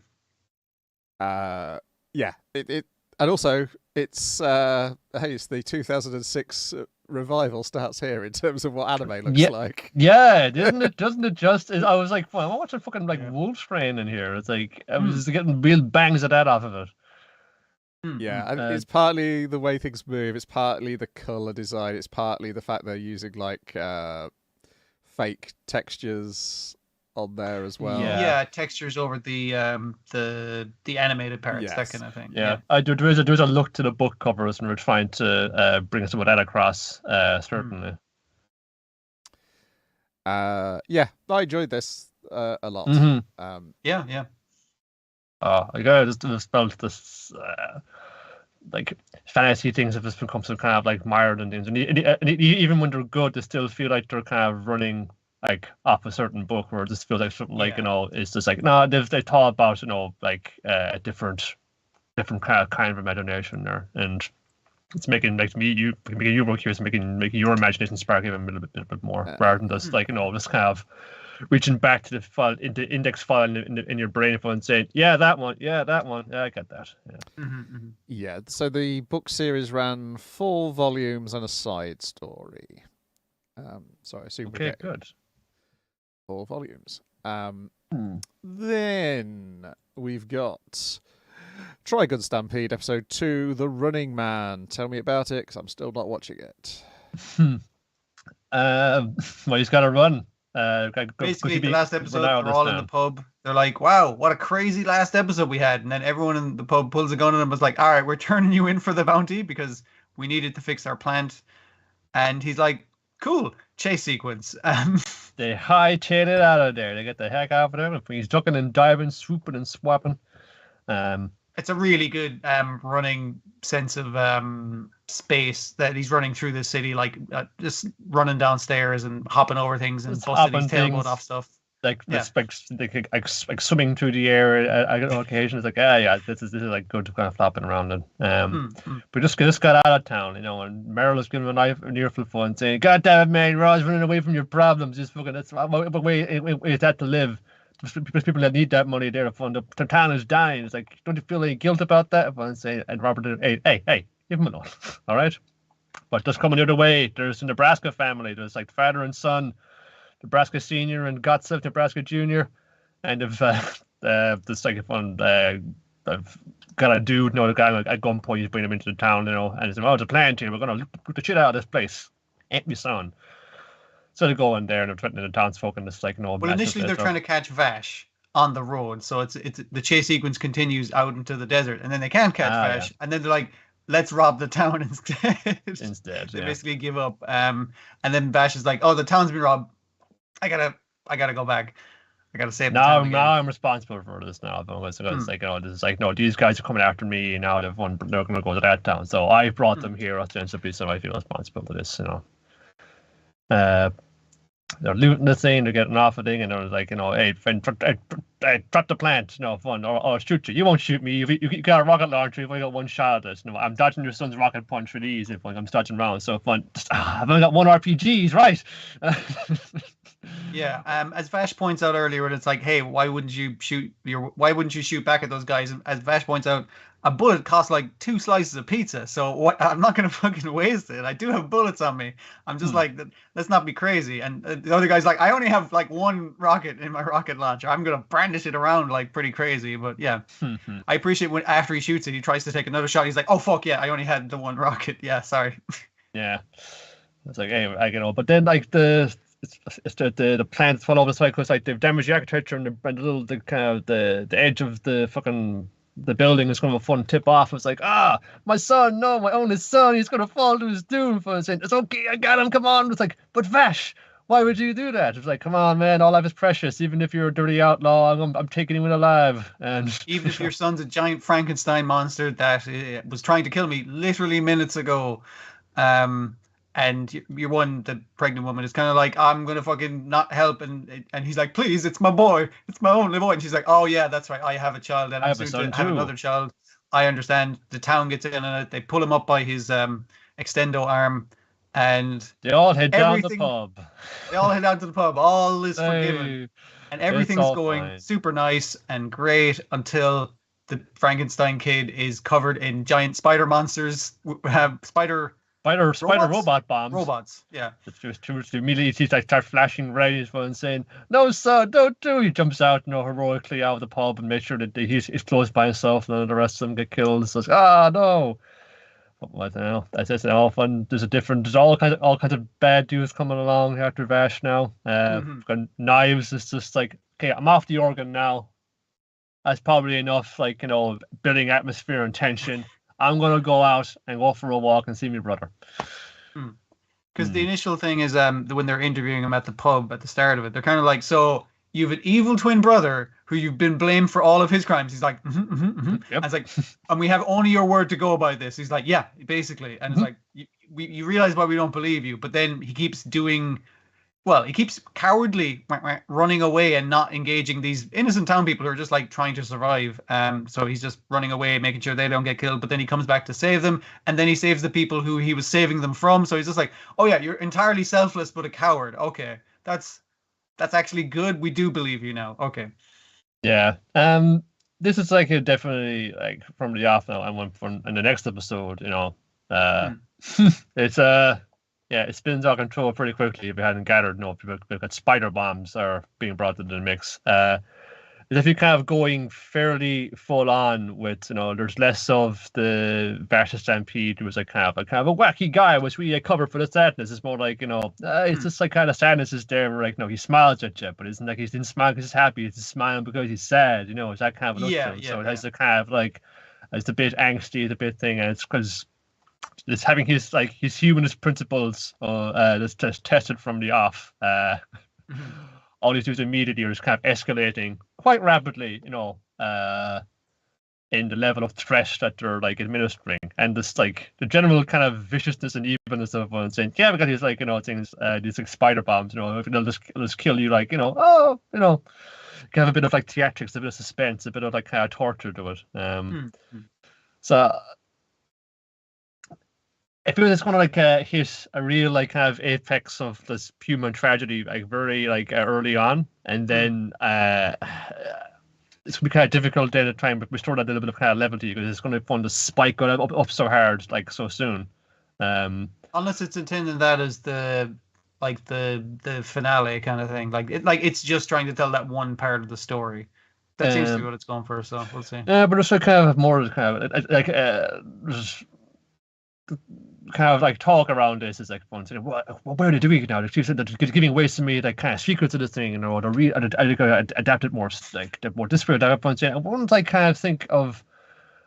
It and also it's the 2006 revival starts here in terms of what anime looks like. Yeah, doesn't it just? I was like, well, I'm watching fucking like Wolf's Rain in here. It's like I was just getting real bangs of that off of it. Yeah, and it's partly the way things move. It's partly the color design. It's partly the fact they're using like fake textures on there as well. Yeah, textures over the animated parts, that kind of thing. Yeah. There is a look to the book covers, and we're trying to bring some of that across. Certainly. I enjoyed this a lot. Yeah. I just felt this like fantasy things have just become some kind of like mired and things, and even when they're good, they still feel like they're kind of running like off a certain book, where this feels like something like Yeah. it's just like no, they thought about like a different kind of imagination there, and it's making making you more curious, making your imagination spark even a bit more, rather than just like just kind of reaching back to the file, into index file in your brain and saying, yeah, that one, yeah, I get that. Yeah. Yeah, so the book series ran 4 volumes and a side story. So I assume we're Okay, getting good. 4 volumes. Then we've got TRIGUN Stampede Episode 2, The Running Man. Tell me about it, because I'm still not watching it. Well, he's got to run. Basically, the last episode, they're all in the pub. They're like, wow, what a crazy last episode we had. And then everyone in the pub pulls a gun on him and was like, all right, we're turning you in for the bounty because we needed to fix our plant. And he's like, cool, chase sequence. They hightail it out of there. They get the heck out of there. He's ducking and diving, swooping and swapping. It's a really good running sense of space that he's running through the city, like just running downstairs and hopping over things and busting his tailboat off stuff. Like swimming through the air on occasion. It's like, this is like good kind of flopping around it. But just got out of town, and Meryl is giving him a knife an earful fun, saying, "God damn it, man, you're always running away from your problems. Just fucking that's what way is that to live? Because people that need that money, they're fun. The town is dying. It's like, don't you feel any guilt about that?" And Robert, hey, leave him alone, all right? But just coming the other way, there's a Nebraska family. There's like father and son, Nebraska Senior and Gottsef, Nebraska Junior, and if this like fun, I've got a dude, the guy at gunpoint, he's bringing him into the town, and he's like, oh, it's a plan here. We're gonna loot the shit out of this place. Ain't me son. So they go in there and they're threatening the townsfolk and it's like, no. Well, initially they're trying to catch Vash on the road, so it's the chase sequence continues out into the desert, and then they can't catch Vash, and then they're like, let's rob the town instead. They basically give up. And then Vash is like, oh, the town's been robbed. I gotta go back. I gotta save the town again. Now I'm responsible for this now. It's like, this is like, no, these guys are coming after me, and now they're gonna go to that town. So I brought them here ostensibly, so I feel responsible for this, They're looting the thing, they're getting off the thing, and they're like, hey, friend, drop the plant, fun, or shoot you. You won't shoot me. You got a rocket launcher, you've only got one shot at this. I'm dodging your son's rocket punch for these, I'm dodging around, so fun. I've only got 1 RPG, right? Yeah, as Vash points out earlier, it's like, hey, why wouldn't you shoot back at those guys? As Vash points out, a bullet costs like 2 slices of pizza, so I'm not gonna fucking waste it. I do have bullets on me. I'm just like, let's not be crazy. And the other guy's like, I only have like 1 rocket in my rocket launcher. I'm gonna brandish it around like pretty crazy. But yeah, I appreciate when after he shoots it, he tries to take another shot. He's like, oh fuck yeah, I only had the 1 rocket. Yeah, sorry. Yeah, it's like, anyway, but then like it's the plants fall over the side because like they've damaged the architecture and the kind of the edge of the fucking the building is going to fun tip off. It's like, my son, no, my only son, he's going to fall to his doom. For saying, it's okay, I got him, come on. It's like, but Vash, why would you do that? It's like, come on, man, all life is precious. Even if you're a dirty outlaw, I'm taking you in alive. And even if your son's a giant Frankenstein monster that was trying to kill me literally minutes ago, and your the pregnant woman is kind of like, I'm gonna fucking not help, and he's like, please, it's my boy, it's my only boy, and she's like, oh yeah, that's right, I have a child, and I'm soon to have another child. I understand. The town gets in on it. They pull him up by his extendo arm, and they all head down the pub. They all head down to the pub. All is forgiven, and everything's going super nice and great until the Frankenstein kid is covered in giant spider monsters. Spider robot bombs. Robots, yeah. Just immediately start flashing red and saying, "No, sir, don't do." He jumps out, heroically out of the pub and makes sure that he's close by himself, and then the rest of them get killed. So it's no. I don't know. That's all fun. There's all kinds of bad dudes coming along after Vash now. Got knives. It's just like, okay, I'm off the organ now. That's probably enough, building atmosphere and tension. I'm going to go out and go for a walk and see my brother. Because the initial thing is when they're interviewing him at the pub at the start of it, they're kind of like, so you have an evil twin brother who you've been blamed for all of his crimes. He's like, Yep. And it's like, and we have only your word to go by this. He's like, yeah, basically. And it's like, you realize why we don't believe you. But then he keeps doing Well, he keeps cowardly running away and not engaging these innocent town people who are just like trying to survive. So he's just running away, making sure they don't get killed. But then he comes back to save them, and then he saves the people who he was saving them from. So he's just like, oh yeah, you're entirely selfless but a coward. Okay, that's actually good. We do believe you now. Okay. Yeah. This is like definitely like from the off now, and one from in the next episode, it's yeah, it spins out of control pretty quickly if you hadn't gathered. No, people got spider bombs are being brought into the mix. If you're kind of going fairly full on with, there's less of the versus Stampede, who was like kind of a wacky guy, which we covered for the sadness. It's more like, it's just like kind of sadness is there, where like, he smiles at you, but it's like he didn't smile because he's happy, he's smiling because he's sad, it's that kind of an Yeah, upshot. yeah, So it yeah. has the kind of like, it's a bit angsty, it's a bit thing, and it's because it's having his humanist principles that's tested from the off. All these dudes immediately are just kind of escalating quite rapidly, in the level of threat that they're like administering, and this like the general kind of viciousness and evenness of everyone saying, yeah, because he's like, things, these like spider bombs, if they'll just kill you, like, kind of a bit of like theatrics, a bit of suspense, a bit of like kind of torture to it. So if it was going to like hit a real like kind of apex of this human tragedy like very like early on, and then it's going to be kind of difficult then to try and restore that little bit of kind of levity, because it's going to be fun to spike up so hard like so soon. Unless it's intended that as the finale kind of thing, it's just trying to tell that one part of the story. That seems to be what it's going for. So we'll see. Yeah, but it's like kind of more kind of like there's kind of like talk around this is like fun. What are they doing now? They said that they're giving away to me like kind of secrets of this thing, or they're adapt it more like they're more disparate. I wouldn't like kind of think of.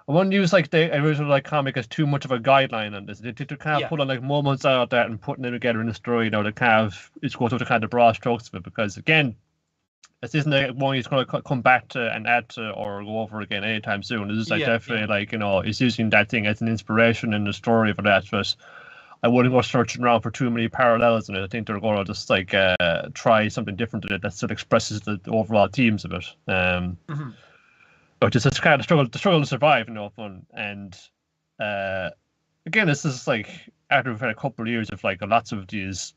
I wouldn't use like the original like comic as too much of a guideline on this. They kind of pull on like moments out of that and putting them together in the story. To kind of it's going to the kind of broad strokes of it, because again, this isn't like one he's going to come back to and add to or go over again anytime soon. This is like definitely like he's using that thing as an inspiration in the story for that. But I wouldn't go searching around for too many parallels in it. I think they're going to just like try something different in it that still expresses the overall themes of it. But it's just kind of the struggle to survive, fun. And again, this is like after we've had a couple of years of like lots of these.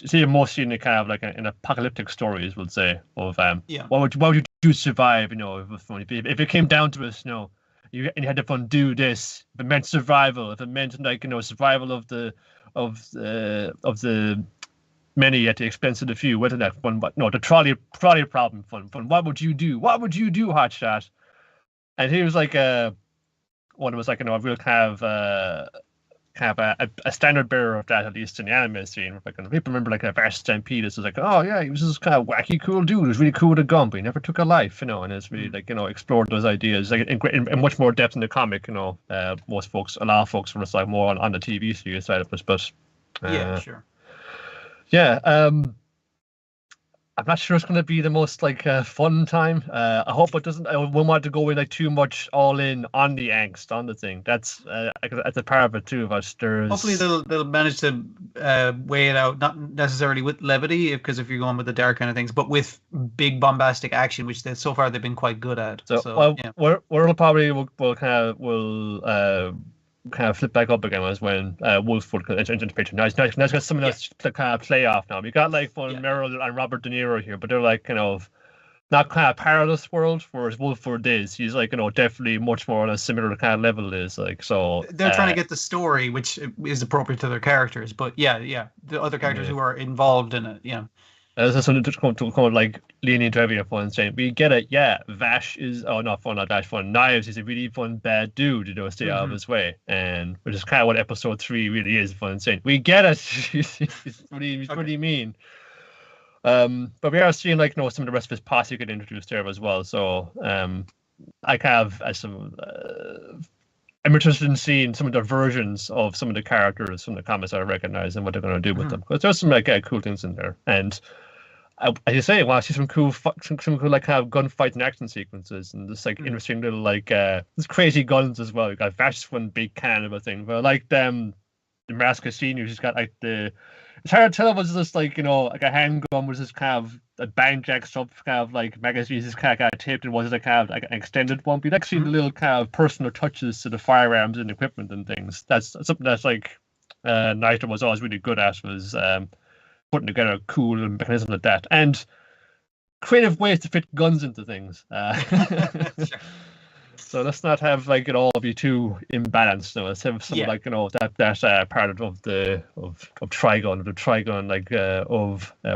See, mostly in the kind of like an apocalyptic stories, we'll say, of why would you do survive? If it came down to it, you had to do this. If it meant survival, if it meant like survival of the many at the expense of the few, whether that fun, but no, the trolley problem fun. What would you do? What would you do, Hotshot? And he was like one was like a real kind of a standard bearer of that, at least in the anime scene. Like, people remember like a Vast Stampede. It's like, oh yeah, he was this kind of wacky, cool dude. He was really cool with a gun, but he never took a life, and it's really like explored those ideas like in much more depth in the comic. A lot of folks were just like more on the TV series side of it, but yeah, sure. Yeah, I'm not sure it's going to be the most like fun time. I hope it doesn't. I wouldn't want to go in like too much all in on the angst on the thing. That's a part of it too. But there's hopefully they'll manage to weigh it out, not necessarily with levity, because if you're going with the dark kind of things, but with big bombastic action, which so far they've been quite good at. So yeah. where it'll probably will kind of flip back up again was when Wolf would enter the picture. Now he's got someone else to kind of play off now. We got like Meryl and Robert De Niro here, but they're like kind of not kind of parallel world, whereas Wolford is. He's like definitely much more on a similar kind of level. Is like so. They're trying to get the story, which is appropriate to their characters, but the other characters who are involved in it, That's something to come like leaning into every fun and saying, we get it, yeah, Vash is not Dash fun. Knives is a really fun bad dude, stay out of his way. And which is kind of what episode 3 really is, fun and saying, we get it. What do you mean? But we are seeing like some of the rest of his posse get introduced there as well. So I kind of I'm interested in seeing some of the versions of some of the characters from the comics I recognize and what they're going to do with them, because there's some like cool things in there. And as you say, I see some cool like kind of gunfights and action sequences, and this like interesting little like this crazy guns as well. You got Vash's one big cannon of a thing, but like the Maraska Senior, who's got like it's hard to tell if it was just like, like a handgun was just kind of a bang jack stuff, kind of like magazines just kind of taped, and was it a kind of like an extended one? But you'd actually the little kind of personal touches to the firearms and equipment and things. That's something that's like Nitro was always really good at, was putting together a cool mechanism like that, and creative ways to fit guns into things. Sure. So let's not have like it all be too imbalanced. So let's have some like that part of TRIGUN, the TRIGUN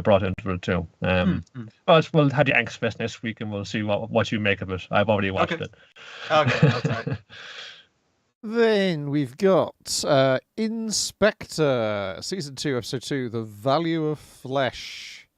brought into it too. But we'll have the Angst Fest next week, and we'll see what you make of it. I've already watched it. Okay, that's right. Then we've got Inspector, Season 2, Episode 2, The Value of Flesh.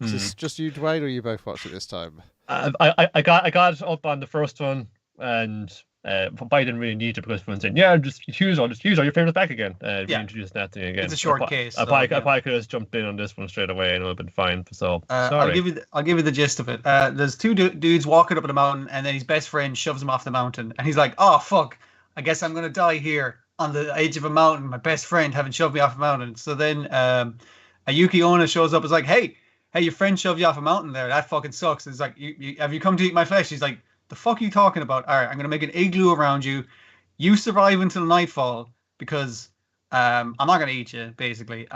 Is this just you, Dwayne, or you both watched it this time? I got up on the first one, and but I didn't really need to, because everyone's saying, just use all your favorites back again. If you introduce that thing again. It's a short case. I probably could have jumped in on this one straight away, and it would have been fine. So sorry. I'll give you the gist of it. There's two dudes walking up the mountain, and then his best friend shoves him off the mountain, and he's like, "Oh fuck, I guess I'm gonna die here on the edge of a mountain. My best friend having shoved me off a mountain." So then a Yuki Onna shows up, and is like, "Hey, your friend shoved you off a mountain there. That fucking sucks." It's like, have you come to eat my flesh? He's like, "The fuck are you talking about? All right, I'm going to make an igloo around you. You survive until nightfall, because I'm not going to eat you, basically.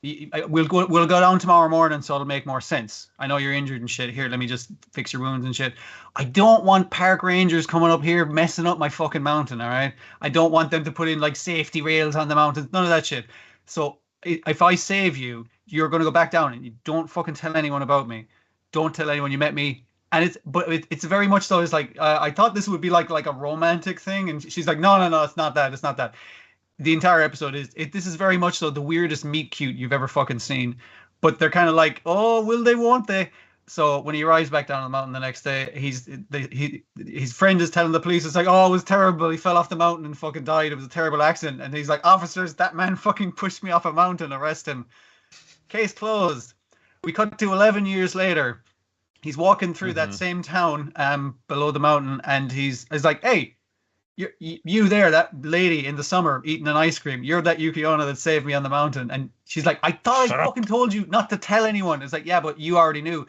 We'll go down tomorrow morning, so it'll make more sense. I know you're injured and shit. Here, let me just fix your wounds and shit. I don't want park rangers coming up here messing up my fucking mountain, all right? I don't want them to put in, like, safety rails on the mountain. None of that shit. So if I save you, you're going to go back down, and you don't fucking tell anyone about me. Don't tell anyone you met me." And it's very much so. It's like, I thought this would be like a romantic thing, and she's like, no, it's not that. It's not that. The entire episode this is very much so the weirdest meet cute you've ever fucking seen. But they're kind of like, oh, will they, won't they? So when he arrives back down on the mountain the next day, his friend is telling the police, it's like, oh, it was terrible. He fell off the mountain and fucking died. It was a terrible accident. And he's like, officers, that man fucking pushed me off a mountain. Arrest him. Case closed. We cut to 11 years later. He's walking through that same town below the mountain, and he's like, "Hey, you there, that lady in the summer eating an ice cream. You're that Yuki Onna that saved me on the mountain." And she's like, "I thought I fucking told you not to tell anyone." It's like, "Yeah, but you already knew."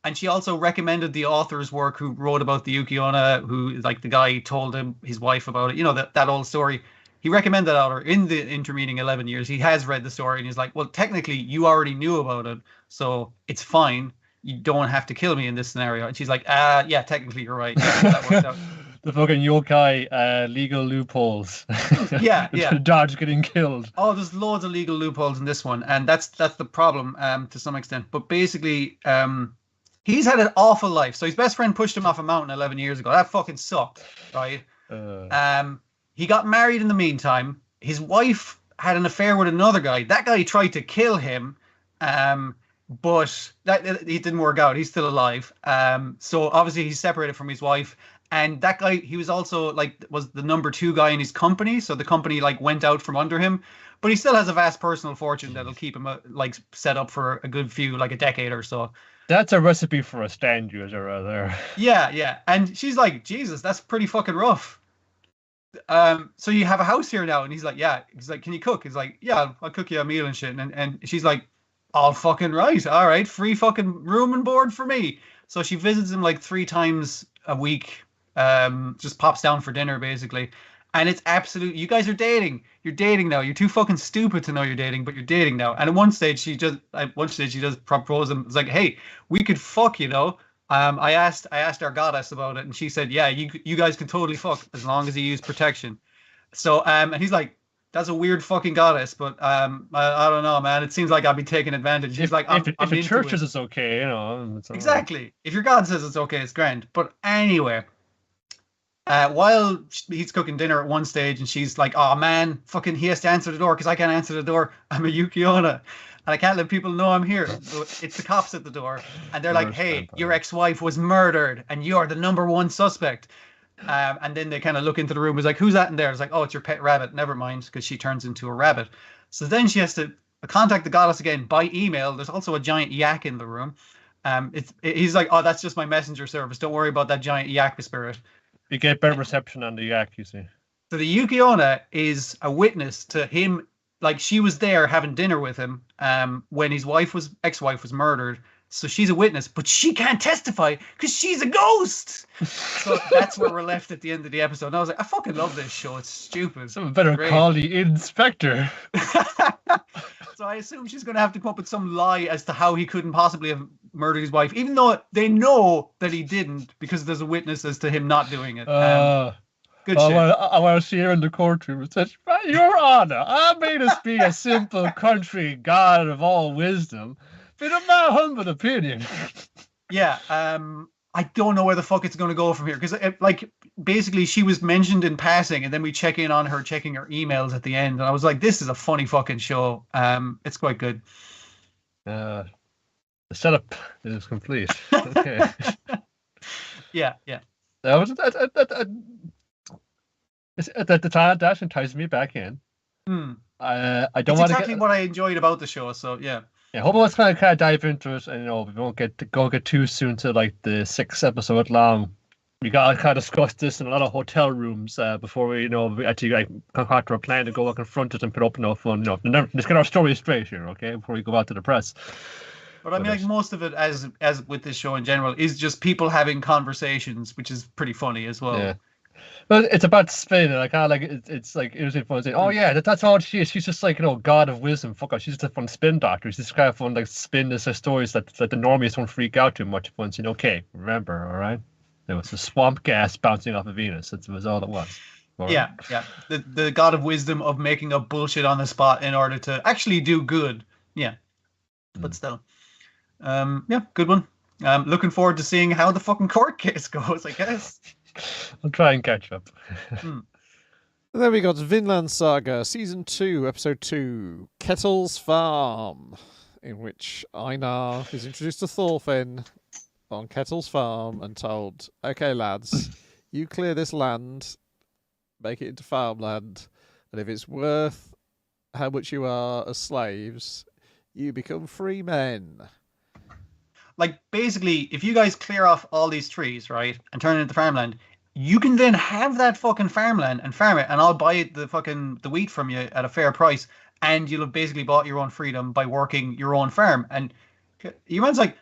And she also recommended the author's work who wrote about the Yuki Onna, who, like, the guy told him his wife about it. You know, that old story. He recommended that author in the intervening 11 years. He has read the story, and he's like, "Well, technically, you already knew about it, so it's fine. You don't have to kill me in this scenario." And she's like, yeah, technically you're right. Yeah, that worked out. The fucking yokai legal loopholes. Yeah. Dodge getting killed. Oh, there's loads of legal loopholes in this one, and that's the problem to some extent. But basically, he's had an awful life. So his best friend pushed him off a mountain 11 years ago. That fucking sucked, right? He got married in the meantime. His wife had an affair with another guy. That guy tried to kill him. But it didn't work out. He's still alive. So obviously he's separated from his wife. And that guy, he was also was the number 2 guy in his company. So the company went out from under him. But he still has a vast personal fortune that'll keep him set up for a good few, a decade or so. That's a recipe for a stand user right there. Yeah. And she's like, Jesus, that's pretty fucking rough. So you have a house here now. And he's like, yeah. He's like, can you cook? He's like, yeah, I'll cook you a meal and shit. And she's like, all fucking right. All right. Free fucking room and board for me. So she visits him 3 times a week. Just pops down for dinner, basically. And it's absolute. You guys are dating. You're dating now. You're too fucking stupid to know you're dating, but you're dating now. And at one stage, she does propose him. It's like, hey, we could fuck, you know. I asked our goddess about it, and she said, yeah, you guys can totally fuck as long as you use protection. So and he's like, that's a weird fucking goddess, but I don't know, man. It seems like I'll be taking advantage. He's like, if the church says it's okay, you know. Exactly. Right. If your God says it's okay, it's grand. But anyway, while he's cooking dinner at one stage, and she's like, oh man, fucking he has to answer the door because I can't answer the door. I'm a Yuki Onna, and I can't let people know I'm here. So it's the cops at the door, and they're like, hey, your ex-wife was murdered, and you're the number 1 suspect. And then they kind of look into the room. It's like, who's that in there? It's like, oh, it's your pet rabbit. Never mind, because she turns into a rabbit. So then she has to contact the goddess again by email. There's also a giant yak in the room. He's like, oh, that's just my messenger service. Don't worry about that giant yak spirit. You get better reception on the yak, you see. So the Yuki Onna is a witness to him like she was there having dinner with him when his ex-wife was murdered. So she's a witness, but she can't testify because she's a ghost. So that's where we're left at the end of the episode. And I was like, I fucking love this show. It's stupid. Someone better call the inspector. So I assume she's going to have to come up with some lie as to how he couldn't possibly have murdered his wife, even though they know that he didn't because there's a witness as to him not doing it. Good shit. I want to see her in the courtroom. It says, Your Honor, I may just be a simple country god of all wisdom, but in my humble opinion. Yeah, I don't know where the fuck it's going to go from here because, like, basically she was mentioned in passing, and then we check in on her checking her emails at the end, and I was like, this is a funny fucking show. It's quite good. The setup is complete. Okay. Yeah. That was that entices me back in. I don't want to exactly what I enjoyed about the show. So yeah. Yeah, hope let's kind of dive into it, and we won't get too soon to like the 6th episode long. We gotta kind of discuss this in a lot of hotel rooms before we actually concoct our plan to go and confront it and put up enough on let's get our story straight here, okay? Before we go out to the press. But I mean, like most of it, as with this show in general, is just people having conversations, which is pretty funny as well. Yeah. But it's about spin, and I kind of like it's like it was fun saying, oh yeah, that's all she is. She's just like god of wisdom. Fuck her. She's just a fun spin doctor. She's just kind of fun like spin this stories that the normies don't freak out too much upon. Saying, okay, remember, all right, there was a swamp gas bouncing off of Venus. That was all it was. Yeah. The god of wisdom of making up bullshit on the spot in order to actually do good. Yeah, but still, good one. Looking forward to seeing how the fucking court case goes, I guess. I'll try and catch up. Then we got Vinland Saga, Season 2, Episode 2, Ketil's Farm, in which Einar is introduced to Thorfinn on Ketil's farm and told, okay, lads, you clear this land, make it into farmland, and if it's worth how much you are as slaves, you become free men. Like, basically, if you guys clear off all these trees, right, and turn it into farmland, you can then have that fucking farmland and farm it, and I'll buy the wheat from you at a fair price, and you'll have basically bought your own freedom by working your own farm. And your man's like,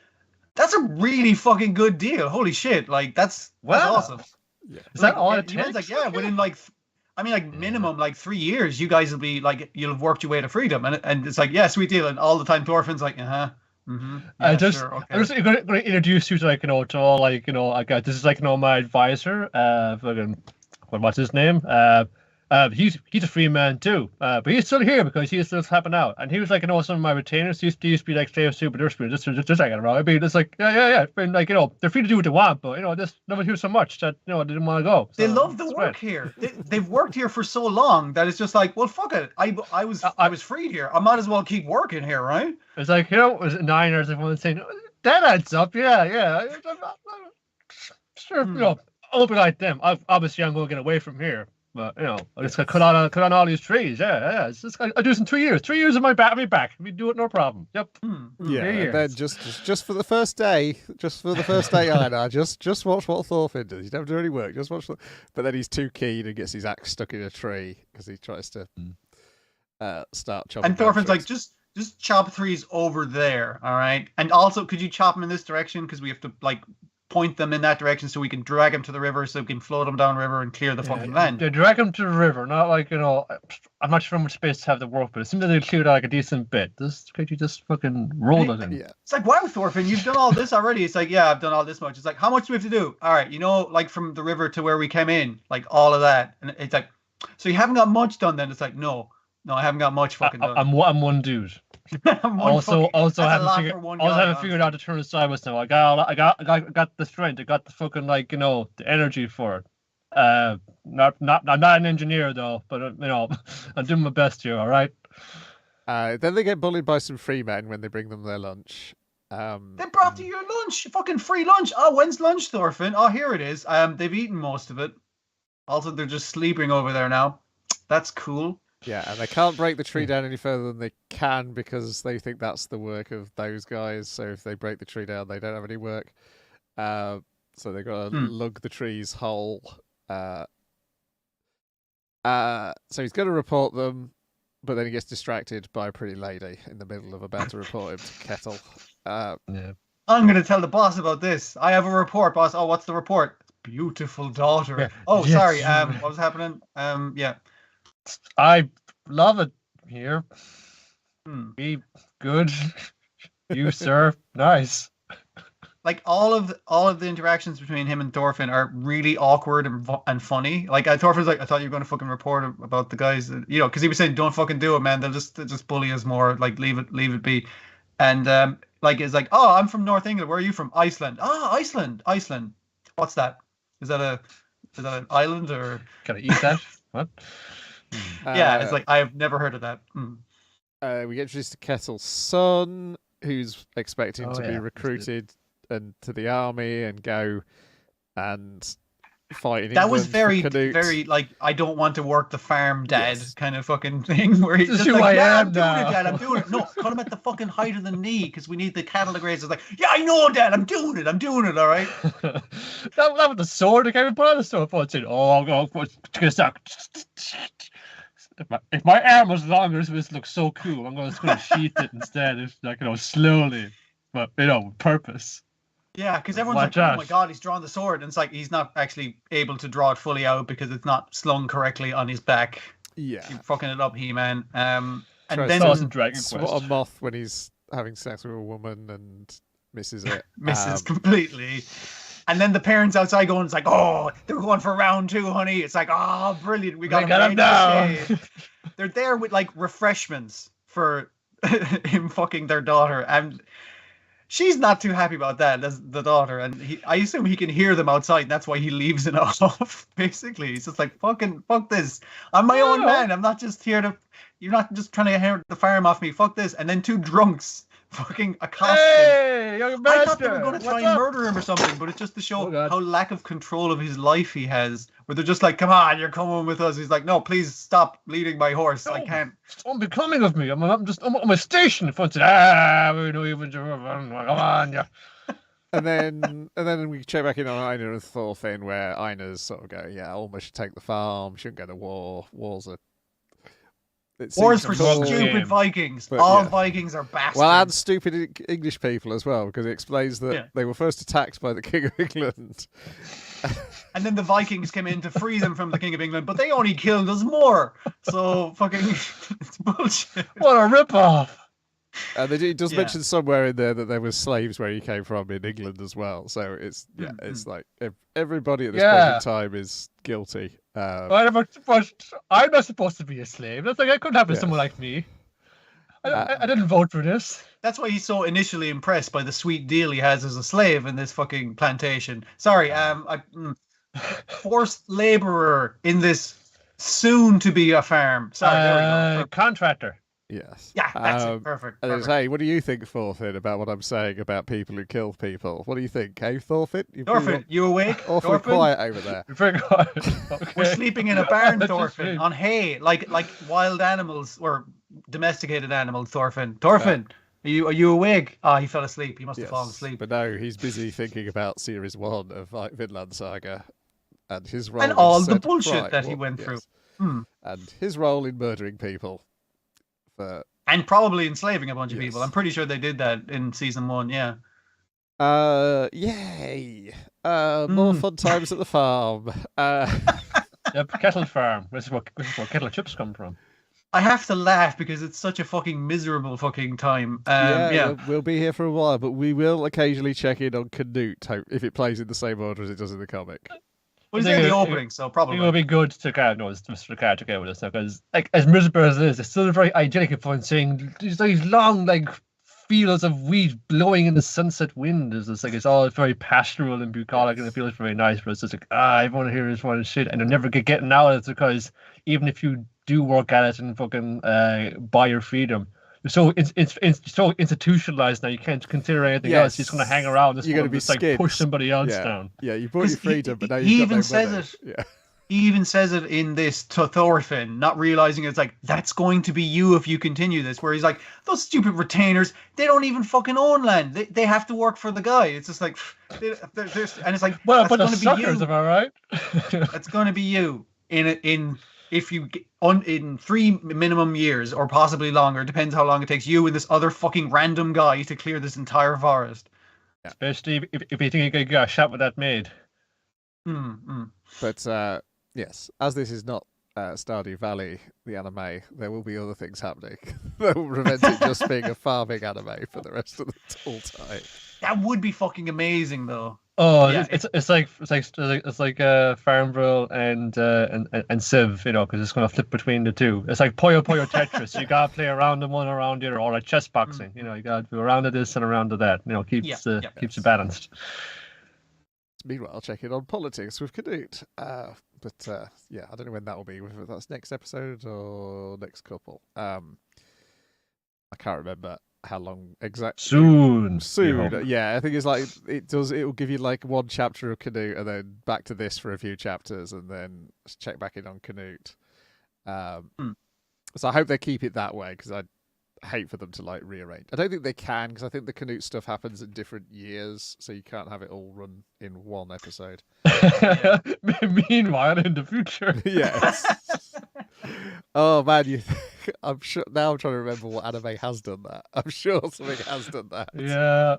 that's a really fucking good deal. Holy shit. Like, that's awesome. Yeah. Is that all it takes? Your man's like, yeah, within minimum, 3 years, you guys will be like, you'll have worked your way to freedom. And it's like, yeah, sweet deal. And all the time, Thorfinn's like, mm-hmm. Yeah, sure, okay. I'm just going to introduce you to to all this is my advisor. What's his name? He's a free man too. But he's still here because he's still helping out. And he was some of my retainers used to be like slaves too, but they're just like it wrong. I mean, it's like yeah. And they're free to do what they want, but this never here so much that they didn't want to go. So, they love the work here. They've worked here for so long that it's just like, well, fuck it. I was freed here. I might as well keep working here, right? It's like it was 9 years. Everyone saying that adds up. Yeah. Sure, I'll be like them. Obviously, I'm going to get away from here. But I just cut on all these trees. Yeah. It's just, I do this in 3 years. 3 years of my back. We do it, no problem. Yep. Yeah. And then just for the first day, Einar, just watch what Thorfinn does. You don't have to do any work. Just watch. But then he's too keen and gets his axe stuck in a tree because he tries to start chopping. And Thorfinn's like, just chop trees over there, all right. And also, could you chop them in this direction? Because we have to point them in that direction so we can drag them to the river so we can float them down river and clear the fucking land. They drag them to the river, not I'm not sure how much space to have to work, but it seems like they cleared out a decent bit. Could you just fucking roll it in? Yeah. It's like, wow, Thorfinn, you've done all this already. It's like, yeah, I've done all this much. It's like, how much do we have to do? All right, from the river to where we came in, all of that. And it's like, so you haven't got much done then? It's like, no, I haven't got much fucking done. I'm one dude. also haven't figured out to turn it sideways now. I got the strength. I got the fucking the energy for it. I'm not an engineer though, but I'm doing my best here. All right. Then they get bullied by some free men when they bring them their lunch. They brought you your lunch, fucking free lunch. Oh, when's lunch, Thorfinn? Oh, here it is. They've eaten most of it. Also, they're just sleeping over there now. That's cool. Yeah, and they can't break the tree down any further than they can because they think that's the work of those guys. So if they break the tree down, they don't have any work. So they've got to lug the trees whole. So he's going to report them. but then he gets distracted by a pretty lady in the middle of about to report him to Ketil. Yeah. I'm going to tell the boss about this. I have a report, boss. Oh, what's the report? Beautiful daughter. Yeah. Oh, Yes. sorry. What was happening? Yeah. I love it here. Hmm. Be good. You, sir. Nice. Like all of the interactions between him and Thorfinn are really awkward and funny. Like Thorfinn's like, I thought you were going to fucking report about the guys, because he was saying, don't fucking do it, man. They'll just bully us more. Like leave it be. And it's like, oh, I'm from North England. Where are you from? Iceland. Ah, Iceland. What's that? Is that an island or? Can I eat that? What? Yeah, it's like I've never heard of that. We get introduced to Ketil's son, who's expecting to be yeah. recruited and to the army and go and fight in That was England for very, Canute. very like I don't want to work the farm, Dad, Yes. kind of fucking thing. Where he's This is just who like, I yeah, am I'm doing now." it, Dad. I'm doing it. No, cut him at the fucking height of the knee because we need the cattle to graze. It's like, yeah, I know, Dad. I'm doing it. All right. that was the sword. I can't even put on the sword. It's in. Oh, I'm going to start. If my arm was longer, this would look so cool. I'm going to sheath it instead. If slowly, but with purpose. Yeah, because everyone's Watch like, out. oh my God, he's drawn the sword, and it's like he's not actually able to draw it fully out because it's not slung correctly on his back. Yeah. You're fucking it up, He-Man. And Tries then to Sauce and Dragon swat Quest. a moth when he's having sex with a woman and misses it. misses completely. And then the parents outside going, it's like, oh, they're going for round 2, honey. It's like, oh, brilliant. We got got him him now. now. They're there with like refreshments for him fucking their daughter. And she's not too happy about that, as the daughter. And I assume he can hear them outside. And that's why he leaves it off, basically. He's just like, fuck this. I'm my own man. I'm not just here to, you're not just trying to inherit the farm off me. Fuck this. And then 2 drunks fucking accost him. Hey, young master. I thought they were going to try and murder him or something, but it's just to show Oh, God. how lack of control of his life he has. Where they're just like, come on, you're coming with us. He's like, no, please stop leading my horse. I No. can't. It's unbecoming of me. I'm on my station in front of we know even. Come on, yeah. And then we check back in on Einar and Thorfinn, where Einar's sort of going, yeah, almost should take the farm, shouldn't go to war. Wars are. Wars for cool. stupid Game. Vikings. But, All yeah. Vikings are bastards. Well, and stupid English people as well, because it explains that Yeah. they were first attacked by the King of England. And then the Vikings came in to free them from the King of England, but they only killed us more. So fucking, it's bullshit. What a ripoff. And he does Yeah. mention somewhere in there that there were slaves where he came from in England as well. So it's Mm-hmm. it's like everybody at this Yeah. present time is guilty. But I'm not supposed to be a slave. That's like that couldn't happen to Yes. someone like me. I didn't vote for this. That's why he's so initially impressed by the sweet deal he has as a slave in this fucking plantation. Sorry, forced laborer in this soon to be a farm. Sorry, there we go. Contractor. Yes. Yeah, that's it. Perfect. And it's, perfect. hey, what do you think, Thorfinn, about what I'm saying about people who kill people? What do you think, hey, Thorfinn? You've been Thorfinn, you awake? awfully Thorfinn? quiet over there. Very good. We're sleeping in a barn, That's Thorfinn, right. on hay, like wild animals or domesticated animals. Thorfinn, are you awake? Ah, he fell asleep. He must have fallen asleep. But no, he's busy thinking about Series 1 of Vinland Saga and his role And in all the said bullshit crime. that he Well, went yes. through. Hmm. And his role in murdering people. For And probably enslaving a bunch of Yes. people. I'm pretty sure they did that in season 1. Yeah. yay! More fun times at the farm. Yeah, Kettle Farm. This is where kettle chips come from. I have to laugh because it's such a fucking miserable fucking time. Yeah. We'll be here for a while, but we will occasionally check in on Canute if it plays in the same order as it does in the comic. Well, he's I think in the it- opening, so I think probably. it would be good to Mr. Car to go with us now, because like as miserable as it is, it's still very idyllic and fun. Seeing these long fields of wheat blowing in the sunset wind. It's all very pastoral and bucolic, and it feels very nice. But it's just like I want to hear this one shit, and you'll never getting out of it, because even if you do work at it and fucking buy your freedom, it's so institutionalized now. You can't consider anything else. You're just going to hang around. You're going to be just, like skids. push somebody else Yeah. down. Yeah, you bought your 'Cause freedom, but now he you've got even no says money. it. Yeah. He even says it in this to Thorfinn, not realizing it's like, that's going to be you if you continue this. Where he's like, those stupid retainers, they don't even fucking own land. They have to work for the guy. It's just like, and it's like, Well, that's but the going to be suckers, you. am I right? That's going to be you in if you in 3 minimum years or possibly longer, depends how long it takes you and this other fucking random guy to clear this entire forest. Especially if you think you got a shot with that maid. But yes, as this is not Stardew Valley, the anime, there will be other things happening that will prevent it just being a farming anime for the rest of the whole time. That would be fucking amazing, though. Oh, Yeah, it's like Farmville and Civ, you know, because it's going to flip between the two. It's like Puyo Puyo Tetris. You gotta play around the one around the other, or like chess boxing. You know, you gotta do around to this and around to that. You know, keeps it balanced. Meanwhile, checking on politics with Canute. But yeah, I don't know when that will be. Whether that's next episode or next couple. I can't remember how long exactly. Soon. Yeah, I think it's like it will give you like one chapter of Canute and then back to this for a few chapters and then check back in on Canute. So I hope they keep it that way because I hate for them to like rearrange. I don't think they can because I think the Canute stuff happens in different years, so you can't have it all run in one episode. Meanwhile, in the future. Yes. Oh man, I'm sure now. I'm trying to remember what anime has done that. I'm sure something has done that. Yeah.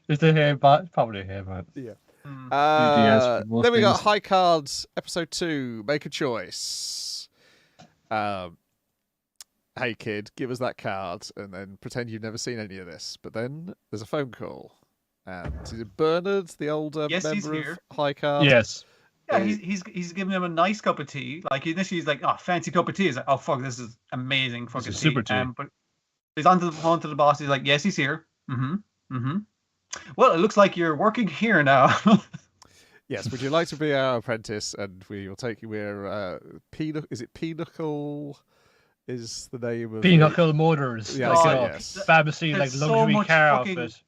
Is it Hairbot? Probably Hairbot. Yeah. Then we got High Cards episode 2. Make a choice. Hey kid, give us that card, and then pretend you've never seen any of this. But then there's a phone call, and is it Bernard, the older member of High Card? Yes. Yeah, he's giving him a nice cup of tea. Like initially he's like, "Oh, fancy cup of tea." He's like, "Oh fuck, this is amazing fucking tea." Super tea. But he's onto the phone to the boss. He's like, "Yes, he's here." Well, it looks like you're working here now. Yes. Would you like to be our apprentice? And we will take you where Is it Pinnacle? Is the name of Pinnacle Motors? Yeah, yes. Famously, like luxury car outfit.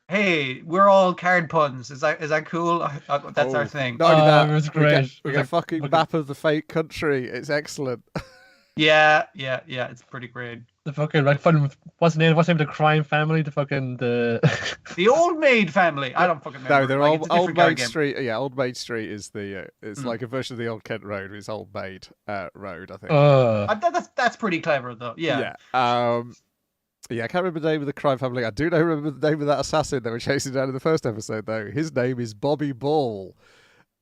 Hey, we're all card puns. Is that cool? That's our thing. Not only that, it was great. We get a fucking map of the fake country. It's excellent. Yeah. It's pretty great. The fucking what's the name of the crime family? The Old Maid family. I don't fucking remember. No, they're Old Maid Street. Yeah, Old Maid Street is the. It's like a version of the Old Kent Road. It's Old Maid Road, I think. That's pretty clever though. Yeah. Yeah, I can't remember the name of the crime family. I do remember the name of that assassin they were chasing down in the first episode, though. His name is Bobby Ball.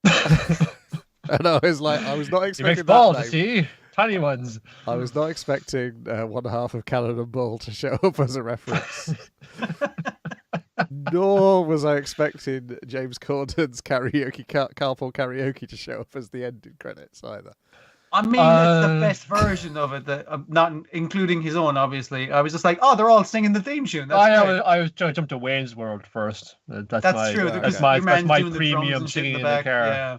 And I was not expecting he makes that balls, name. see? Tiny ones. I was not expecting one half of Cannon and Ball to show up as a reference. Nor was I expecting James Corden's carpool karaoke to show up as the ending credits either. I mean, it's the best version of it, not including his own, obviously. I was just like, oh, they're all singing the theme tune. I jumped to Wayne's World first. That's true. That's my premium singing in the car.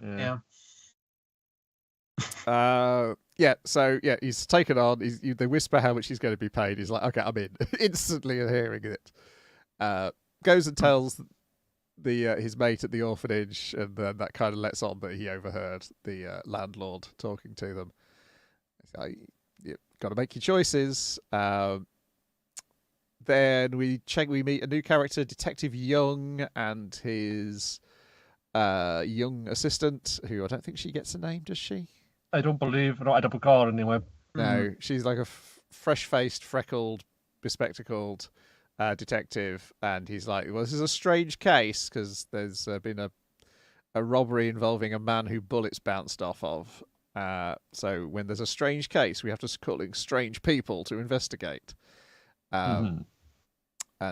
Yeah. So he's taken on. They whisper how much he's going to be paid. He's like, okay, I'm in. Instantly hearing it. Goes and tells his mate at the orphanage, and then that kind of lets on that he overheard the landlord talking to them. You've got to make your choices. Then we meet a new character, Detective Young, and his young assistant, who I don't think she gets a name, does she? I don't recall anyway. No, she's like a fresh-faced, freckled, bespectacled detective, and he's like, well, this is a strange case because there's been a robbery involving a man who bullets bounced off of. So when there's a strange case, we have to call in strange people to investigate. And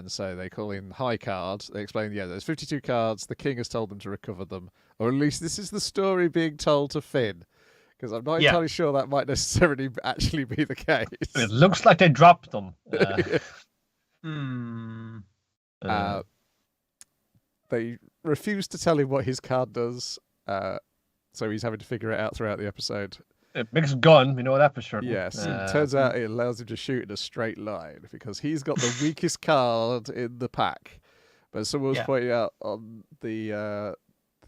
so they call in High Card. They explain, there's 52 cards. The king has told them to recover them, or at least this is the story being told to Finn. Because I'm not entirely sure that might necessarily actually be the case. It looks like they dropped them. They refuse to tell him what his card does, so he's having to figure it out throughout the episode. It makes a gun, we know that for sure. Yes, it turns out it allows him to shoot in a straight line because he's got the weakest card in the pack. But someone was pointing out on the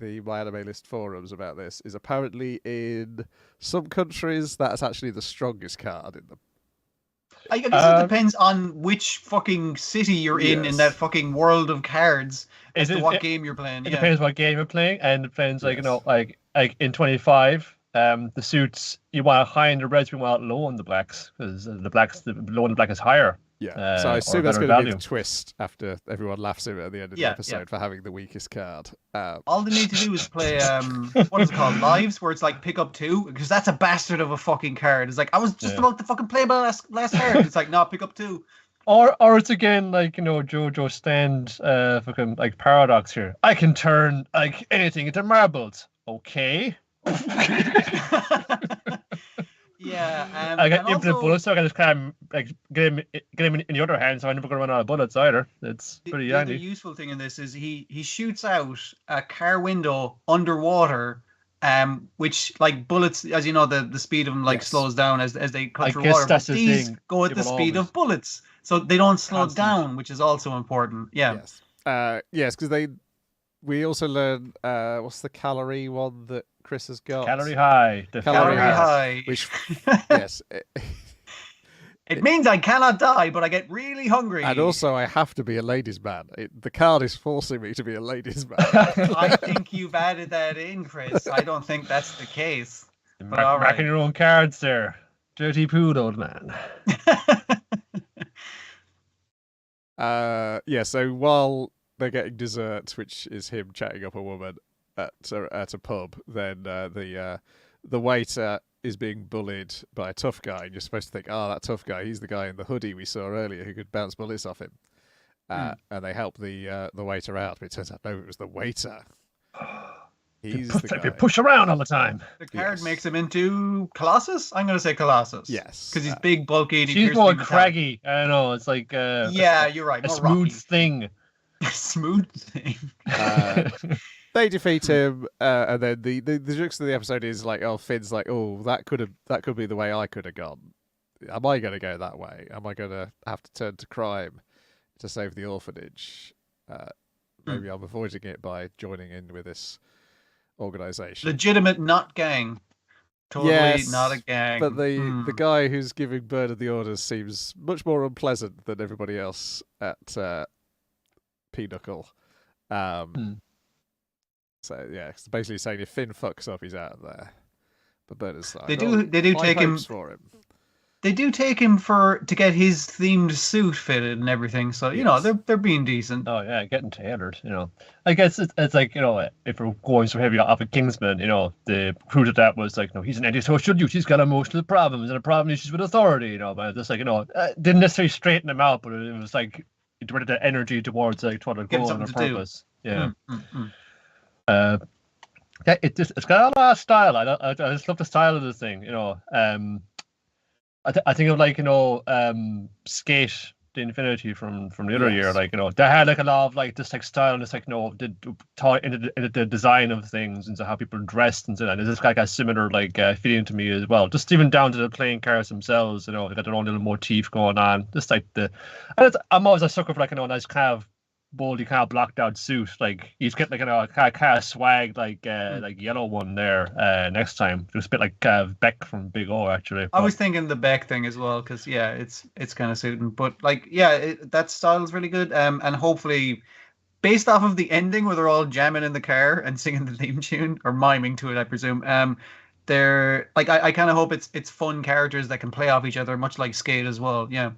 My Anime List forums about this, is apparently in some countries that's actually the strongest card in them. I guess it depends on which fucking city you're in that fucking world of cards as to what game you're playing. It depends what game you're playing, and it depends, like in 25, the suits, you want high in the reds, we want low on the blacks, because the low on the black is higher. Yeah, so I or assume that's better going to be value. the twist after everyone laughs at it at the end of the episode for having the weakest card. All they need to do is play what is it called, lives, where it's like pick up 2, because that's a bastard of a fucking card. It's like, I was just about to fucking play my last card. It's like, no, pick up 2. Or it's again like, you know, JoJo stand fucking like paradox here. I can turn like anything into marbles. Okay. Yeah, I got and infinite also, bullets, so I can just kind of like get him in the other hand, so I'm never going to run out of bullets either. It's pretty the other handy. useful thing in this is he shoots out a car window underwater, which like bullets, as you know, the speed of them like slows down as they cut through water. But these go at the speed of bullets, so they don't slow down, which is also important. Yeah. Yes, because we also learn what's the calorie one that Chris has got? Calorie high. Calorie high. Which, yes. It means I cannot die, but I get really hungry. And also, I have to be a ladies' man. The card is forcing me to be a ladies' man. I think you've added that in, Chris. I don't think that's the case. But all right. Marking your own cards there. Dirty poo, old man. So while they're getting dessert, which is him chatting up a woman at a pub, then the waiter is being bullied by a tough guy, and you're supposed to think, that tough guy, he's the guy in the hoodie we saw earlier who could bounce bullets off him. And they help the waiter out, but it turns out, no, it was the waiter. He's the guy. They push around all the time. The card makes him into Colossus? I'm going to say Colossus. Yes. Because he's big, bulky. She's more craggy. I know, it's like you're right. A smooth thing. Smooth thing. They defeat him, and then the jokes of the episode is like, Finn's like, that could be the way I could have gone. Am I going to go that way? Am I going to have to turn to crime to save the orphanage? Maybe I'm avoiding it by joining in with this organization. Legitimate, not gang. Totally not a gang. But the guy who's giving Bernard the orders seems much more unpleasant than everybody else at Pinochle. So yeah, it's basically saying if Finn fucks up, he's out of there. But Bernard's like, they do take him for him. They do take him to get his themed suit fitted and everything. So you know they're being decent. Oh yeah, getting tailored. You know, I guess it's like, you know, if we're going so heavy off of Kingsman, you know, the crew of that was like, no, he's an antisocial youth. He's got emotional problems and problem issues with authority. You know, but just like, you know, didn't necessarily straighten him out, but it was like it directed the energy towards like trying to go on a purpose. Yeah. Yeah, it's got a lot of style. I just love the style of this thing. You know, I think of like, you know, Skate the Infinity from the other year. Like, you know, they had like a lot of like this like style and it's like, you know, into the design of things and so how people dressed and so on. It's just like a similar like feeling to me as well. Just even down to the playing cards themselves. You know, they got their own little motif going on. Just like I'm always a sucker for like, you know, a nice kind of boldy kind of blocked out suit. Like he's getting like, you know, kind of swag like yellow one there next time. Just a bit like Beck from Big O actually. I was thinking the Beck thing as well because it's kind of suiting. But like that style is really good. And hopefully based off of the ending where they're all jamming in the car and singing the theme tune or miming to it, I presume. They're like I kind of hope it's fun characters that can play off each other, much like Skate as well. Yeah.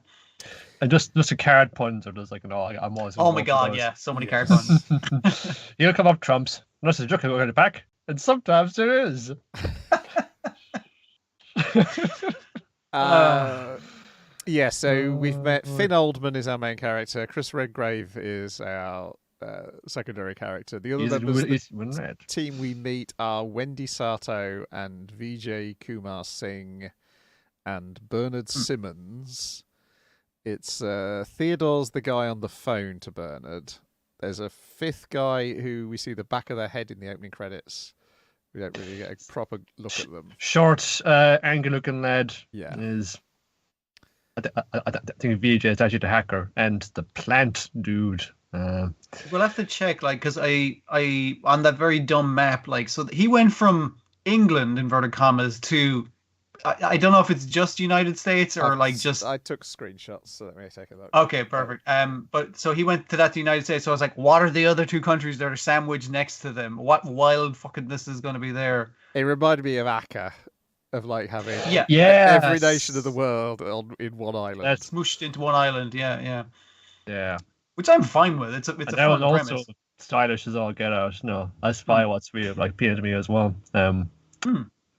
And just the card puns are just like, you know, I'm always. Oh my god, yeah, so many card puns. You'll come up trumps. Unless there's a joke in the back, and sometimes there is. So we've met Finn Oldman is our main character. Chris Redgrave is our secondary character. The other members of the team we meet are Wendy Sato and Vijay Kumar Singh and Bernard Simmons. It's Theodore's the guy on the phone to Bernard. There's a fifth guy who we see the back of their head in the opening credits. We don't really get a proper look at them. Short, angry-looking lad. Yeah. Is I think VJ is actually the hacker and the plant dude. We'll have to check, like, because I on that very dumb map, like, so he went from England inverted commas to I don't know if it's just United States or like just. I took screenshots, so let me take a look. Okay, perfect. But so he went to the United States. So I was like, what are the other two countries that are sandwiched next to them? What wild fuckingness is going to be there? It reminded me of Akka, of like having every nation of the world in one island. That's Smooshed into one island. Yeah. which I'm fine with. It's a that fun was also premise. stylish as all get out. No, I spy what's weird, like appealed to me as well.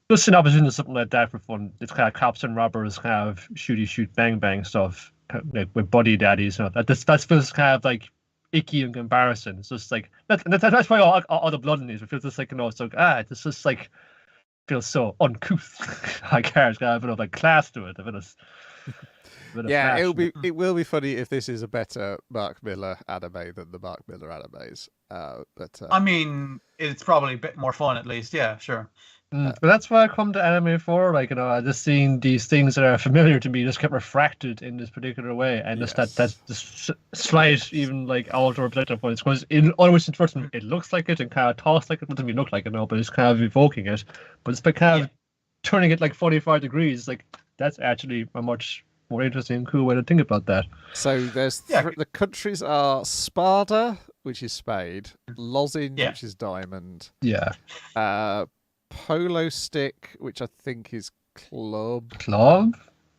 Just an opportunity to something like that for fun. It's kind of cops and robbers, kind of shooty shoot bang bang stuff, like with buddy daddies. That feels kind of like icky and embarrassing. It's just like that's why all the blood in these. It feels just like it's like it's just like feels so uncouth. Like it's got a bit of like class to it. Yeah, it will be funny if this is a better Mark Miller anime than the Mark Miller animes. I mean, it's probably a bit more fun at least. Yeah, sure. But that's why I come to anime for. Like, I just seeing these things that are familiar to me just get refracted in this particular way, and just that's just slight, even like outdoor perspective points. Because in always it looks like it and kind of talks like it. It doesn't look like it, but it's kind of evoking it. But it's by kind of turning it like 45 degrees. Like that's actually a much more interesting and cool way to think about that. So there's the countries are Spada, which is spade, lozenge, which is diamond. Yeah. Polo stick, which I think is club.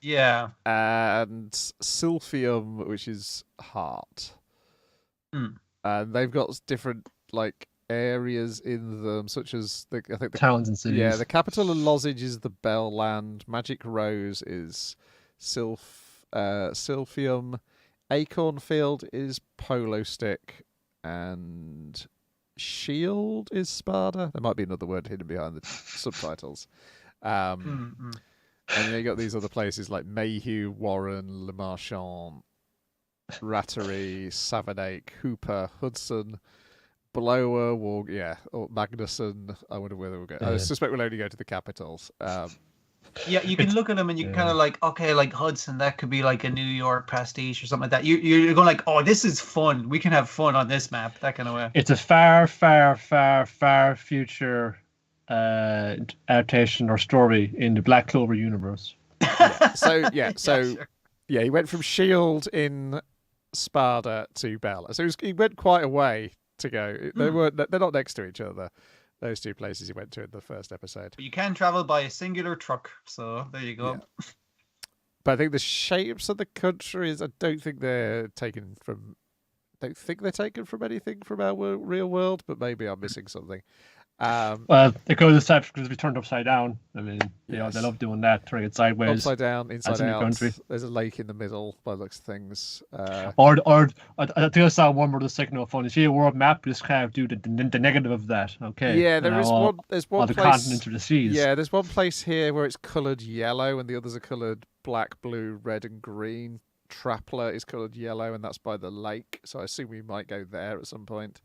Yeah. And silphium, which is heart. And they've got different like areas in them, such as I think the towns and cities. Yeah, the capital of lozenge is the Bell Land. Magic Rose is silphium. Acorn Field is polo stick, and Shield is Spada. There might be another word hidden behind the subtitles. And then you got these other places like Mayhew, Warren, Le Marchand, Rattery, Savernake, Hooper, Hudson, Blower, or Magnuson. I wonder where we'll go. I suspect we'll only go to the capitals. Yeah, you can look at them and you kind of like, okay, like Hudson, that could be like a New York pastiche or something like that. You're going like, oh, this is fun. We can have fun on this map, that kind of way. It's a far, far, far, far future adaptation or story in the Black Clover universe. He went from Shield in Spada to Bella. So he went quite a way to go. They're not next to each other. Those two places he went to in the first episode. But you can travel by a singular truck, so there you go. Yeah. But I think the shapes of the countries, I don't think they're taken from anything from our real world, but maybe I'm missing something. Well, the code type because we turned upside down. I mean, they love doing that, turning it sideways. Upside down, inside out. There's a lake in the middle by the looks of things. Or I think I saw one where the second fun. You see a world map, just kind of do the negative of that. Okay. Yeah, there's one the place. Continents or the seas. Yeah, there's one place here where it's coloured yellow, and the others are coloured black, blue, red, and green. Trapler is coloured yellow, and that's by the lake. So I assume we might go there at some point.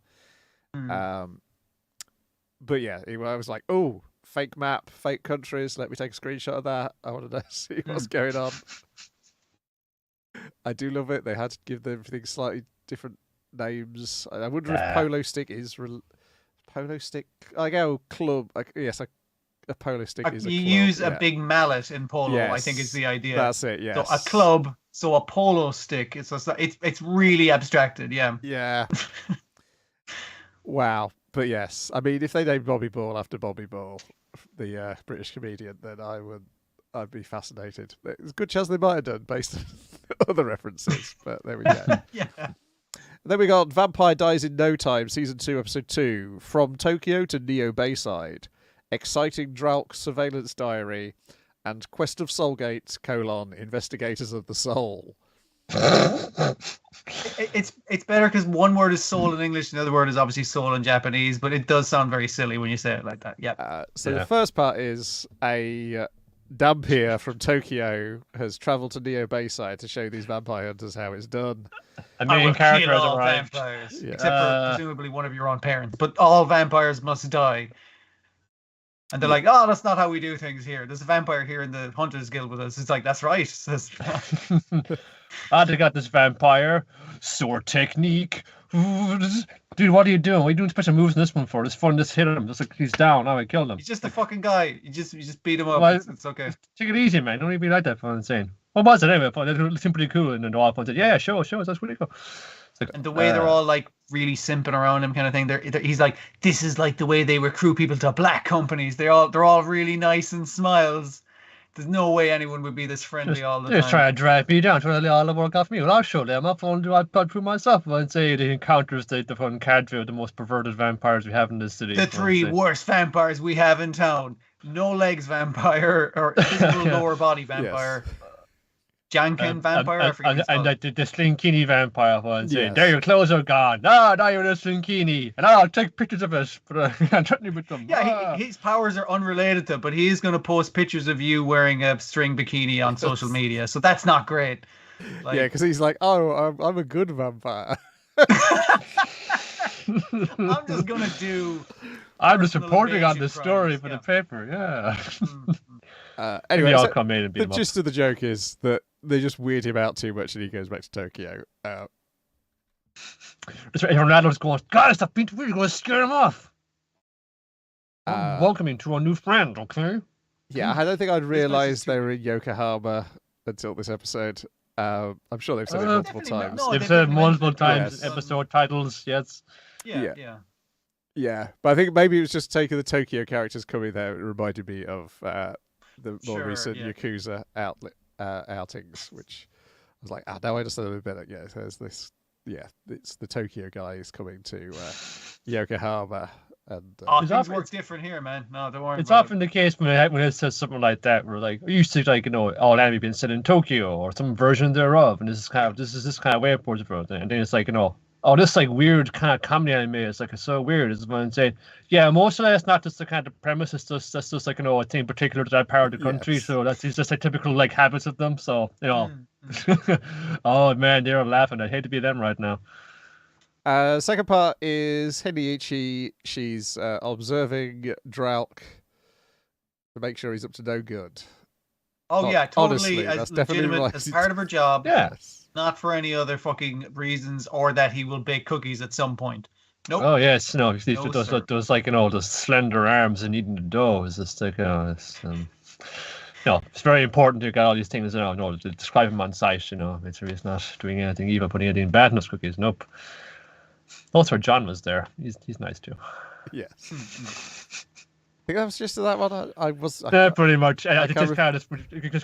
But yeah, I was like, oh, fake map, fake countries. Let me take a screenshot of that. I want to see what's going on. I do love it. They had to give everything slightly different names. I wonder if polo stick is polo stick. I go club. Yes, a polo stick is a club. You use a big mallet in polo. Yes, I think is the idea. That's it. Yes. So a club. So a polo stick. It's really abstracted. Yeah. Yeah. Wow. But yes, I mean, if they named Bobby Ball after Bobby Ball, the British comedian, then I'd be fascinated. There's a good chance they might have done based on other references, but there we go. Yeah. Then we got Vampire Dies in No Time, Season 2, Episode 2, From Tokyo to Neo Bayside, Exciting Draluc Surveillance Diary, and Quest of Soulgate, Investigators of the Soul. It's better because one word is soul in English, and the other word is obviously soul in Japanese, but it does sound very silly when you say it like that. Yeah. The first part is a Dampier from Tokyo has travelled to Neo Bayside to show these vampire hunters how it's done. A main character has arrived. Vampires, except for presumably one of your own parents, but all vampires must die. And they're like, oh, that's not how we do things here. There's a vampire here in the Hunters Guild with us. It's like, that's right. They got this vampire sword technique. dude, what are you doing? What are you doing special moves in this one for? It's fun. Just hit him. Just like he's down. Now I killed him. He's just a fucking guy. You just beat him up. Well, It's okay. Take it easy, man. Don't even be like that. Fun insane. What was it anyway? It seemed pretty cool. And then all fun said, "Yeah, show us. That's really cool." It's like, And the way they're all like really simping around him, kind of thing. He's like, this is like the way they recruit people to black companies. They're all really nice and smiles. There's no way anyone would be this friendly all the they're just time. trying to drag me down, trying to lay all the work off me. Well, I'll show them up. I'll prove myself. I'd say the encounters the fun cadre of the most perverted vampires we have in this city. The three worst vampires we have in town. No legs vampire or physical lower body vampire. Yes. Janken vampire. I forget his and name. the Slinkini vampire one saying, Yes. there your clothes are gone. No, now you're the Slinkini. And I'll take pictures of it. But I can't threaten you with them. Yeah, his powers are unrelated to, but he is going to post pictures of you wearing a string bikini on social media. So that's not great. Like, Yeah, because he's like, oh, I'm a good vampire. I'm just going to do. I'm just personal reporting on invasion the story crimes, for yeah. the paper. Yeah. Anyway, Maybe I'll so come in and beat the him up. gist of the joke is that they just weird him out too much and he goes back to Tokyo. That's right. Ronaldo's going, God, stop being weird. You're going to scare him off. I'm Uh, welcoming to our new friend, okay? Yeah, I don't think I'd place is realised too they were in Yokohama until this episode. I'm sure they've said it multiple Definitely times. no, They've they've said been multiple mentioned times Yes. episode titles, yes. Yeah. Yeah. Yeah, but I think maybe it was just taking the Tokyo characters coming there. It reminded me of the more Sure, recent yeah. Yakuza outings, which I was like, now I understand a bit better. Yeah, there's this. Yeah, it's the Tokyo guys coming to Yokohama, and Oh, It's things often- work different here, man. No, don't worry It's about often the case when it says something like that, where like, it used to like, all anime being set in Tokyo or some version thereof, and this is this kind of way it it, and then it's like, oh, this like weird kind of comedy anime. It's like, it's so weird. It's what I'm saying. Yeah, most of that's not just the kind of premise. It's just that's just like a thing particular to that part of the country. Yes. So it's just like typical like habits of them. So it. oh man, they're laughing. I hate to be them right now. second part is Heniichi. She's observing Draluc to make sure he's up to no good. Oh, Oh, yeah, totally honestly, as that's definitely legitimate right. as part of her job. Yeah. Yes. Not for any other fucking reasons or that he will bake cookies at some point. Nope. Oh yes, no, these No, sir. those like those slender arms and eating the dough is just like it's very important to get all these things. To describe him on site. Make sure he's not doing anything evil, putting anything bad in his cookies. Nope. Also, John was there. He's nice too. Yes. I think that was just that one. I was. Yeah, pretty much. I can't just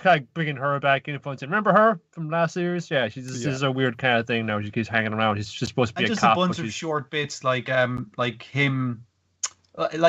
kind of bringing her back in and saying, remember her from last series? Yeah, she's just, this is a weird kind of thing now. She keeps hanging around. She's just supposed to be And a just cop. a bunch but of she's- short bits like him, like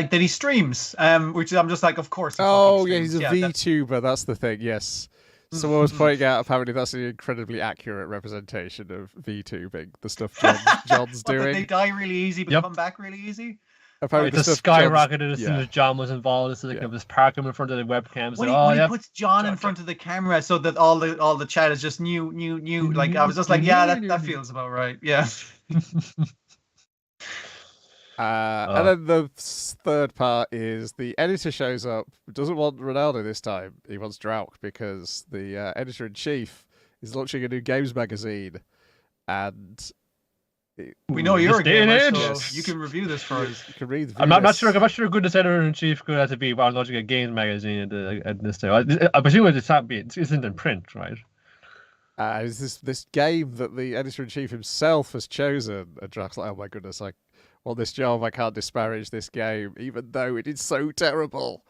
that he streams, which I'm just like, of course. He Oh fucking yeah, he's a streams. that- VTuber. That's the thing. Yes. Someone was pointing out apparently that's an incredibly accurate representation of VTubing. The stuff John's What, that they doing. die really easy but Yep. come back really easy. Apparently It the just stuff John's- skyrocketed as soon yeah. as John was involved. It's like Yeah. just park him in front of the webcams. When Like, he puts John in front of the camera so that all the chat is just new. Like I was just like, yeah, that feels about right. Yeah. And then the third part is the editor shows up, doesn't want Ronaldo this time. He wants Draluc because the editor-in-chief is launching a new games magazine. And We know you're a This day and gamer, age. so Yes. you can review this for us. you can read the I'm not Venus. sure. I'm not sure who good this editor in chief could have to be while launching a games magazine at this time. I presume it's not be. It isn't in print, right? Is this game that the editor-in-chief himself has chosen? And Draluc's like, oh my goodness, I want this job. I can't disparage this game, even though it is so terrible.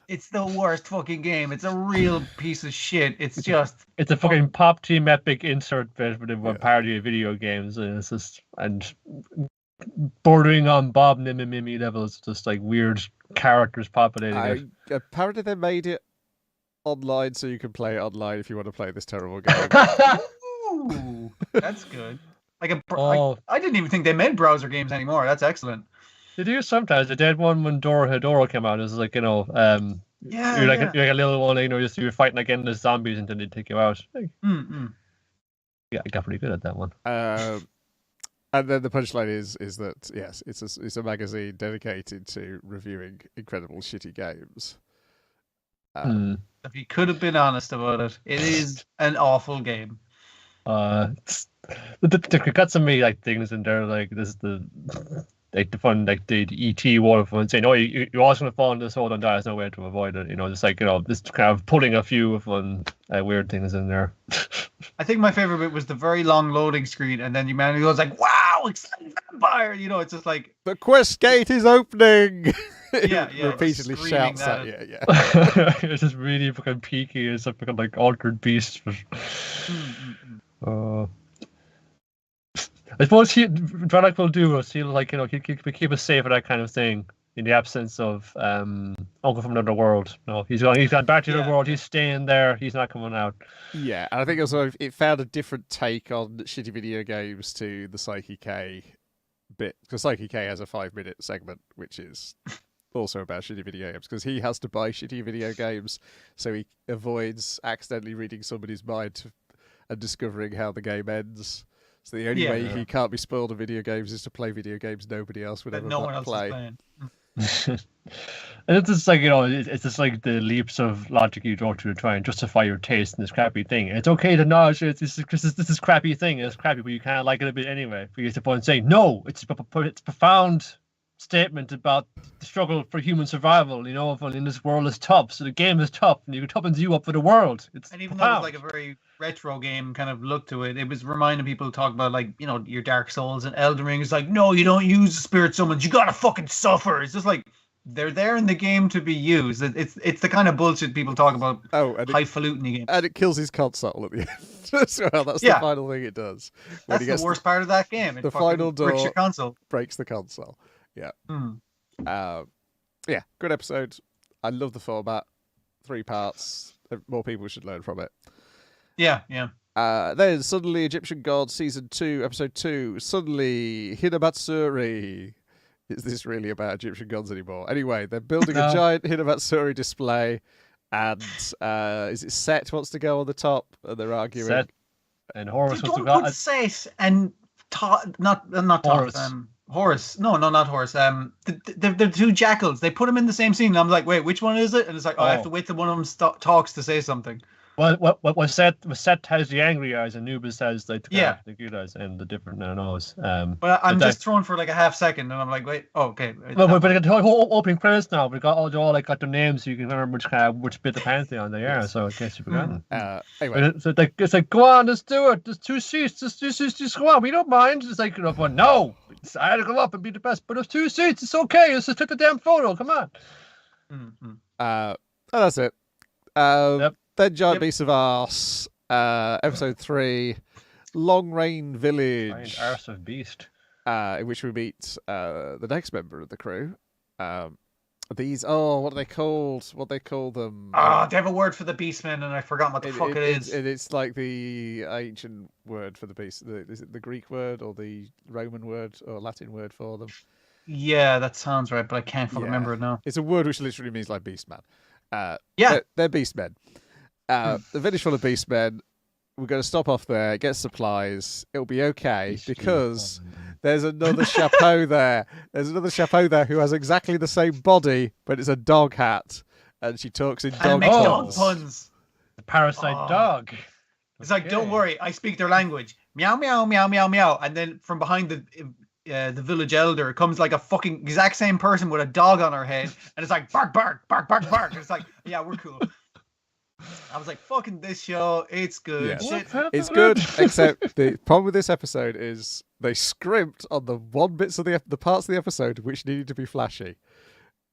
It's the worst fucking game. It's a real piece of shit. It's just It's a fucking pop team epic insert bit with a parody of video games, and it's just bordering on Bob Mimimi levels, just like weird characters populating it. Apparently they made it online so you can play it online if you want to play this terrible game. ooh, that's good. Like Oh. I didn't even think they made browser games anymore. That's excellent. They do sometimes. The dead one when Doro came out is like Yeah, you're like a little one, just you're fighting against the zombies and then they take you out. Like, yeah, I got pretty good at that one. And then the punchline is that yes, it's a magazine dedicated to reviewing incredible shitty games. If you could have been honest about it, it is an awful game. There got some me like things in there, like this the like the fun, like the ET waterfall, saying, "Oh, you're always going to fall into this hole and die. There's no way to avoid it." You know, just like just kind of pulling a few fun weird things in there. I think my favorite bit was the very long loading screen, and then humanity goes like, "Wow, exciting vampire!" You know, it's just like The quest gate is opening. Yeah, Repeatedly screaming shouts that at at- you. Yeah. It's just really fucking peaky. It's a fucking like altered beast. I suppose Draluc will do us. He'll like keep us safe for that kind of thing in the absence of Uncle from another world. No, he's gone back to the world. He's staying there. He's not coming out. Yeah, and I think also it found a different take on shitty video games to the Psyche K bit, because Psyche K has a 5-minute segment which is also about shitty video games, because he has to buy shitty video games so he avoids accidentally reading somebody's mind and discovering how the game ends. So the only way he can't be spoiled of video games is to play video games nobody else would that ever no one else play. is playing. And it's just like, it's just like the leaps of logic you go through to try and justify your taste in this crappy thing. And it's okay to acknowledge this is crappy thing. It's crappy, but you kind of like it a bit anyway. But you have to point and say, no, it's a profound statement about the struggle for human survival. You know, in this world is tough, so the game is tough, and it toughens you up for the world. And even though it was like a very retro game kind of look to it, it was reminding people to talk about, like, you know, your Dark Souls and Elden Ring. It's like, no, you don't use the spirit summons. You gotta fucking suffer. It's just like they're there in the game to be used. It's the kind of bullshit people talk about. Highfalutin game, and it kills his console at the end as well. That's the final thing it does. That's the worst part of that game. The final door breaks your console. Breaks the console. Yeah. Yeah, good episode. I love the format. 3 parts. More people should learn from it. Yeah. Then suddenly Egyptian Gods Season 2, Episode 2. Suddenly Hinamatsuri. Is this really about Egyptian gods anymore? Anyway, they're building a giant Hinamatsuri display, and is it Set wants to go on the top, and they're arguing. Set and Horus they wants to don't go. put Set and not Horus. Horus. No, not Horus. The 2 jackals. They put them in the same scene. And I'm like, wait, which one is it? And it's like, I have to wait till one of them talks to say something. Well, what Set has the angry eyes, and Anubis has like the good eyes, and the different nose. But I'm just thrown for like a half second, and I'm like, wait, okay. But we got the whole opening credits now. We got all like got their names, so you can remember which bit of pantheon they are. So in case you've forgotten. Anyway, it's like go on, let's do it. There's 2 seats. Just go on. We don't mind. It's like no, I had to go up and be the best, but there's 2 seats. It's okay. Let's just take the damn photo. Come on. And that's it. Then Giant Beasts of Arse, Episode 3, Long Rain Village. Giant Arse of Beast. In which we meet the next member of the crew. These, what are they called? What they call them? They have a word for the beastmen, and I forgot what the fuck it is. It's like the ancient word for the beast. Is it the Greek word or the Roman word or Latin word for them? Yeah, that sounds right, but I can't remember it now. It's a word which literally means like beastman. They're beastmen. The village full of beastmen. We're going to stop off there, get supplies. It'll be okay because there's another chapeau there. There's another chapeau there who has exactly the same body, but it's a dog hat, and she talks in dog puns. The parasite dog. It's like, don't worry, I speak their language. Meow, meow, meow, meow, meow. And then from behind the village elder comes like a fucking exact same person with a dog on her head, and it's like bark, bark, bark, bark, bark. And it's like, yeah, we're cool. I was like, fucking this show, it's good. Yeah. Shit. It's good, except the problem with this episode is they scrimped on the the parts of the episode which needed to be flashy.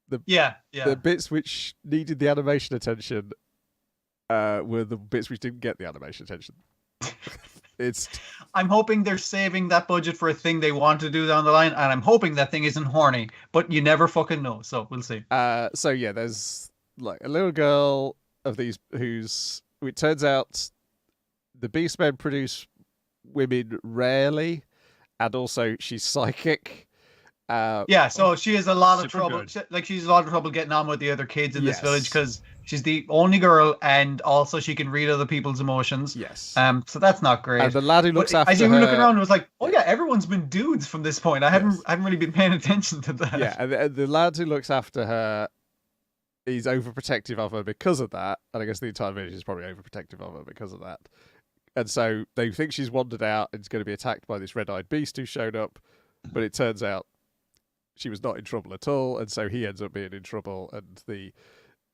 The bits which needed the animation attention were the bits which didn't get the animation attention. I'm hoping they're saving that budget for a thing they want to do down the line, and I'm hoping that thing isn't horny, but you never fucking know, so we'll see. So yeah, there's like a little girl of these it turns out the Beastmen produce women rarely, and also she's psychic. So she has a lot of trouble. She's a lot of trouble getting on with the other kids in this village because she's the only girl, and also she can read other people's emotions. Yes. So that's not great. And the lad who looks after her. As you were looking around, it was like, oh yeah, everyone's been dudes from this point. I haven't really been paying attention to that. Yeah, and the lad who looks after her, he's overprotective of her because of that, and I guess the entire village is probably overprotective of her because of that. And so they think she's wandered out and is going to be attacked by this red-eyed beast who showed up, but it turns out she was not in trouble at all, and so he ends up being in trouble. And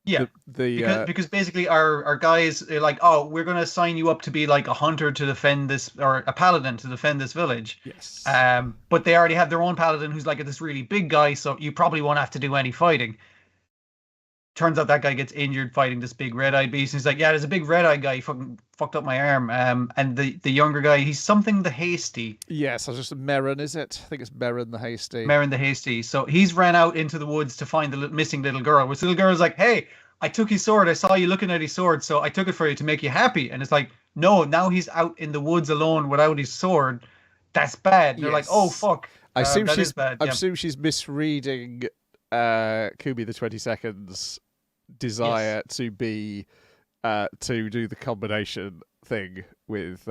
because basically our guys are like, oh, we're going to sign you up to be like a hunter to defend this, or a paladin to defend this village. Yes. But they already have their own paladin who's like this really big guy, so you probably won't have to do any fighting. Turns out that guy gets injured fighting this big red-eyed beast. And he's like, yeah, there's a big red-eyed guy. He fucking fucked up my arm. And the younger guy, he's something the Hasty. Yes, I was just Merrin, is it? I think it's Merrin the Hasty. Merrin the Hasty. So he's ran out into the woods to find the missing little girl. Which the little girl's like, hey, I took his sword. I saw you looking at his sword, so I took it for you to make you happy. And it's like, no, now he's out in the woods alone without his sword. That's bad. And they're like, oh, fuck. I assume that is bad. I assume she's misreading Kumi the 22nd's desire to be to do the combination thing with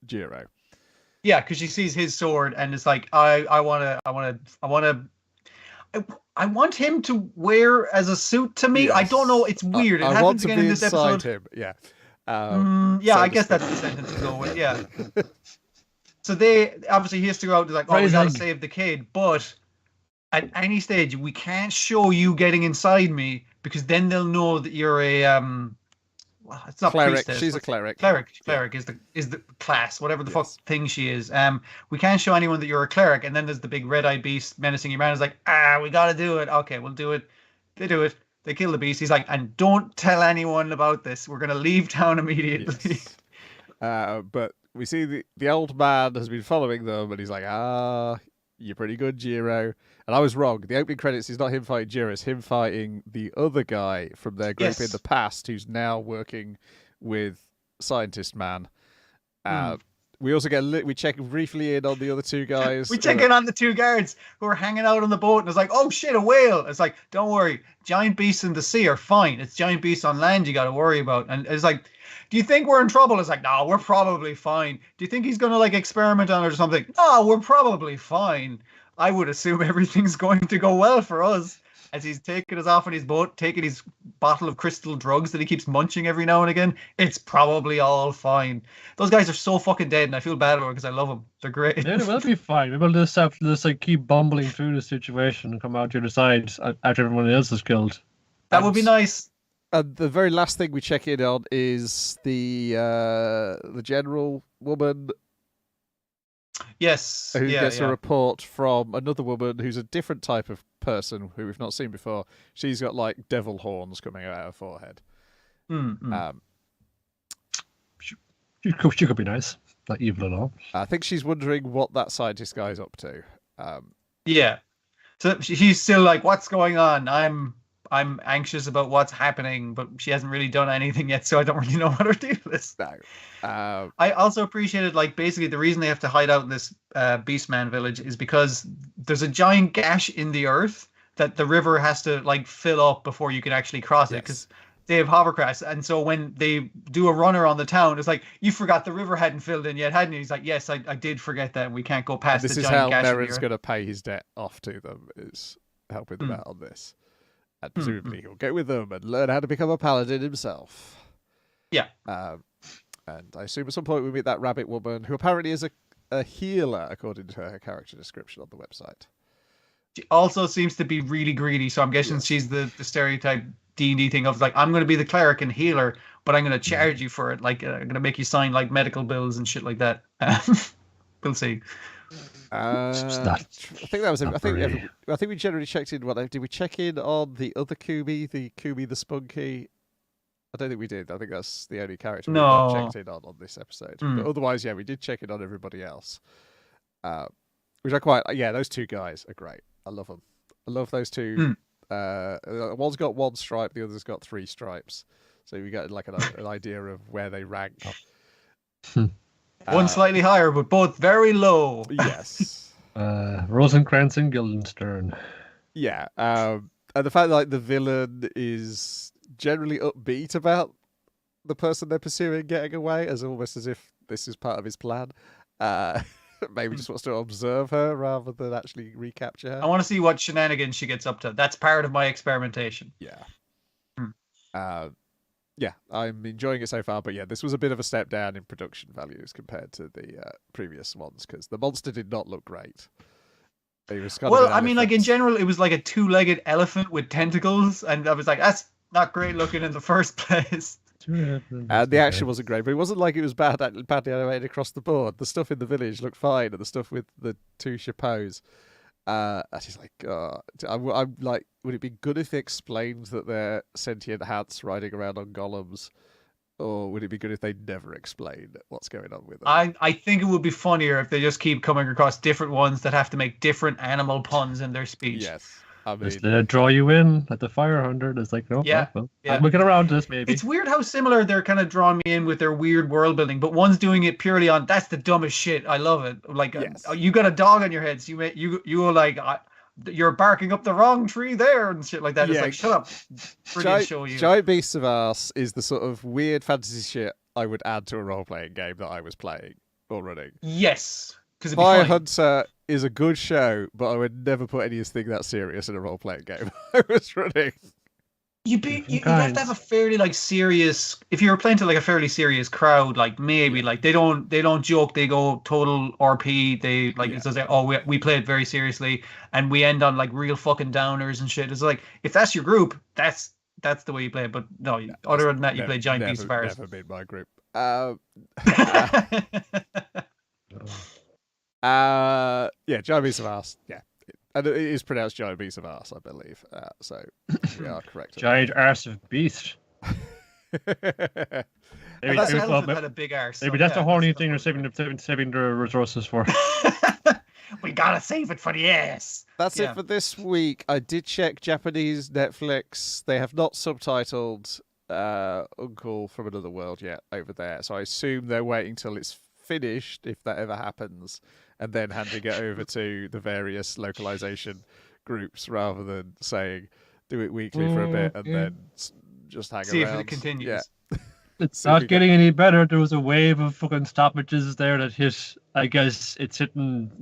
Jiro. Yeah, because she sees his sword and it's like, I want him to wear as a suit to me. Yes. I don't know. It's weird. It I happens want to again be in this inside episode. him. Yeah. Yeah, so I to guess speak. that's the sentence to go with. Yeah. So they obviously he has to go out and like, oh, we gotta save the kid, but at any stage we can't show you getting inside me because then they'll know that you're a well, it's not cleric. priestess. She's a cleric. Cleric is the class, whatever the fuck thing she is. We can't show anyone that you're a cleric, and then there's the big red-eyed beast menacing you around. It's like, we gotta do it. Okay, we'll do it. They do it. They kill the beast. He's like, and don't tell anyone about this. We're gonna leave town immediately. Yes. But we see the old man has been following them, and he's like, you're pretty good, Jiro. And I was wrong. The opening credits is not him fighting Jiro, it's him fighting the other guy from their group in the past who's now working with Scientist Man. We also we check briefly in on the other two guys. We check in on the two guards who are hanging out on the boat, and it's like, oh shit, a whale. It's like, don't worry, giant beasts in the sea are fine. It's giant beasts on land you got to worry about. And it's like, do you think we're in trouble? It's like, no, we're probably fine. Do you think he's going to like experiment on it or something? No, we're probably fine. I would assume everything's going to go well for us. As he's taking us off on his boat, taking his bottle of crystal drugs that he keeps munching every now and again, it's probably all fine. Those guys are so fucking dead, and I feel bad about it because I love them. They're great. Yeah, they'll be fine. Maybe they'll just have to just like keep bumbling through the situation and come out the other side after everyone else is killed. That would be nice. The very last thing we check in on is the general woman. Yes. Who gets a report from another woman who's a different type of person who we've not seen before. She's got like devil horns coming out of her forehead. She could be nice, not evil at all. I think she's wondering what that scientist guy's up to. Yeah. So she's still like, what's going on? I'm anxious about what's happening, but she hasn't really done anything yet, so I don't really know what her deal is. No. I also appreciated, like, basically the reason they have to hide out in this Beastman village is because there's a giant gash in the earth that the river has to, like, fill up before you can actually cross it, because they have hovercrafts. And so when they do a runner on the town, it's like, you forgot the river hadn't filled in yet, hadn't you? He's like, yes, I did forget that. We can't go past the giant gash. This is how Merrin's going to pay his debt off to them, is helping them out on this. And presumably he'll go with them and learn how to become a paladin himself. Yeah. And I assume at some point we meet that rabbit woman, who apparently is a healer, according to her character description on the website. She also seems to be really greedy, so I'm guessing she's the stereotype D&D thing of, like, I'm going to be the cleric and healer, but I'm going to charge you for it. Like, I'm going to make you sign, like, medical bills and shit like that. We'll see. I think that was it. I think we generally checked in. Did we check in on the other Kumi, the Spunky? I don't think we did. I think that's the only character we checked in on this episode. But otherwise, yeah, we did check in on everybody else. Which I quite, those two guys are great. I love them. I love those two. One's got one stripe, the other's got 3 stripes. So we got like an idea of where they rank. One slightly higher, but both very low. Yes. Rosencrantz and Guildenstern. Yeah. And the fact that like the villain is generally upbeat about the person they're pursuing getting away, almost as if this is part of his plan. Maybe just wants to observe her rather than actually recapture her. I want to see what shenanigans she gets up to. That's part of my experimentation. Yeah. yeah, I'm enjoying it so far. But yeah, this was a bit of a step down in production values compared to the previous ones because the monster did not look great. It was kind of Well, an I mean, like in elephant. general, it was like a two-legged elephant with tentacles, and I was like, that's not great looking in the first place. And the action wasn't great, but it wasn't like it was badly animated across the board. The stuff in the village looked fine, and the stuff with the two chapeaus. I just like, I'm like, would it be good if they explained that they're sentient hats riding around on golems, or would it be good if they never explained what's going on with them? I think it would be funnier if they just keep coming across different ones that have to make different animal puns in their speech. Yes, I Just mean, draw you in like the fire hunter. It's like, no, Yeah, well, yeah. I'm looking around this maybe. It's weird how similar they're kind of drawing me in with their weird world building, but one's doing it purely on that's the dumbest shit. I love it. Like, Yes. you got a dog on your head, so you were like, you're barking up the wrong tree there and shit like that. It's Yeah. like, shut up. Brilliant show you. Giant Beasts of Arse is the sort of weird fantasy shit I would add to a role-playing game that I was playing or running. Yes, because Fire Hunter is a good show, but I would never put anything that serious in a role-playing game I was running. You have to have a fairly like serious. If you were playing to like a fairly serious crowd, like maybe like they don't joke. They go total RP. They like it's like, oh, we play it very seriously, and we end on like real fucking downers and shit. It's like if that's your group, that's the way you play it. But no, other than that, you play Giant Beasts of Arse. Never been my group. Giant Beasts of Arse. Yeah. And it is pronounced Giant Beasts of Arse, I believe. So we are correct. Giant arse of beast. Maybe that elephant had a big arse. Maybe that's a horny thing they're saving their resources for. We gotta save it for the ass. That's it for this week. I did check Japanese Netflix. They have not subtitled Uncle from Another World yet over there. So I assume they're waiting till it's finished, if that ever happens, and then handing it over to the various localization groups rather than saying do it weekly for a bit and then just hang see around. If it continues. Yeah. It's not getting any better. There was a wave of fucking stoppages there that hit. I guess it's hitting,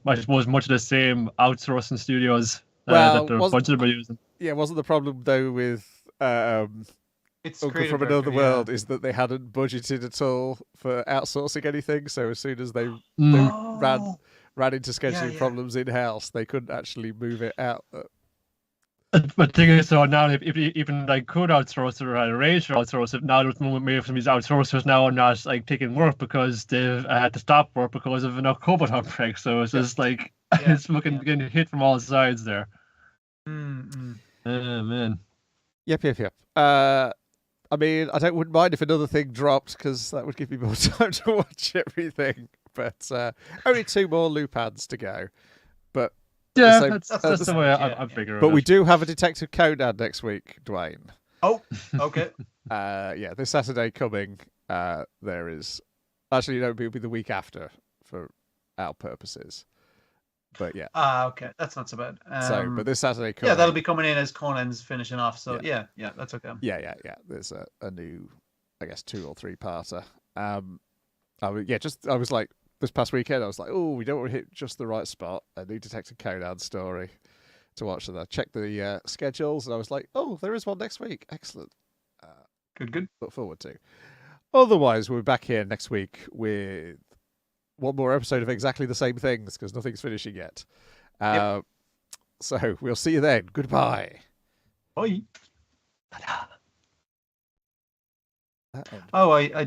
I suppose, much of the same outsourcing studios that a bunch of them are using. Yeah, wasn't the problem though with It's Uncle from Another World is that they hadn't budgeted at all for outsourcing anything. So as soon as they ran into scheduling problems in house, they couldn't actually move it out. But the thing is, so now if even like could outsource it or had arranged to outsource it, now there's maybe some of these outsourcers now are not like taking work because they've had to stop work because of enough COVID outbreak. So it's just like it's fucking getting hit from all sides there. Man. Yep. I mean, wouldn't mind if another thing dropped because that would give me more time to watch everything. But only 2 more Lupins to go. But yeah, that's the way I'm figuring. But we do have a Detective Conan next week, Dwayne. Oh, okay. This Saturday coming. There is actually no, it'll be the week after for our purposes. But yeah. Okay, that's not so bad. But this Saturday coming. Yeah, that'll be coming in as Conan's finishing off. So yeah, that's okay. Yeah. There's a new, I guess, 2 or 3-parter. I was like, this past weekend, I was like, oh, we don't want to hit just the right spot. A new Detective Conan story to watch. And I checked the schedules, and I was like, oh, there is one next week. Excellent. Good. Look forward to. Otherwise, we'll be back here next week with one more episode of exactly the same things because nothing's finishing yet. So we'll see you then. Goodbye. Bye. Oh, I did.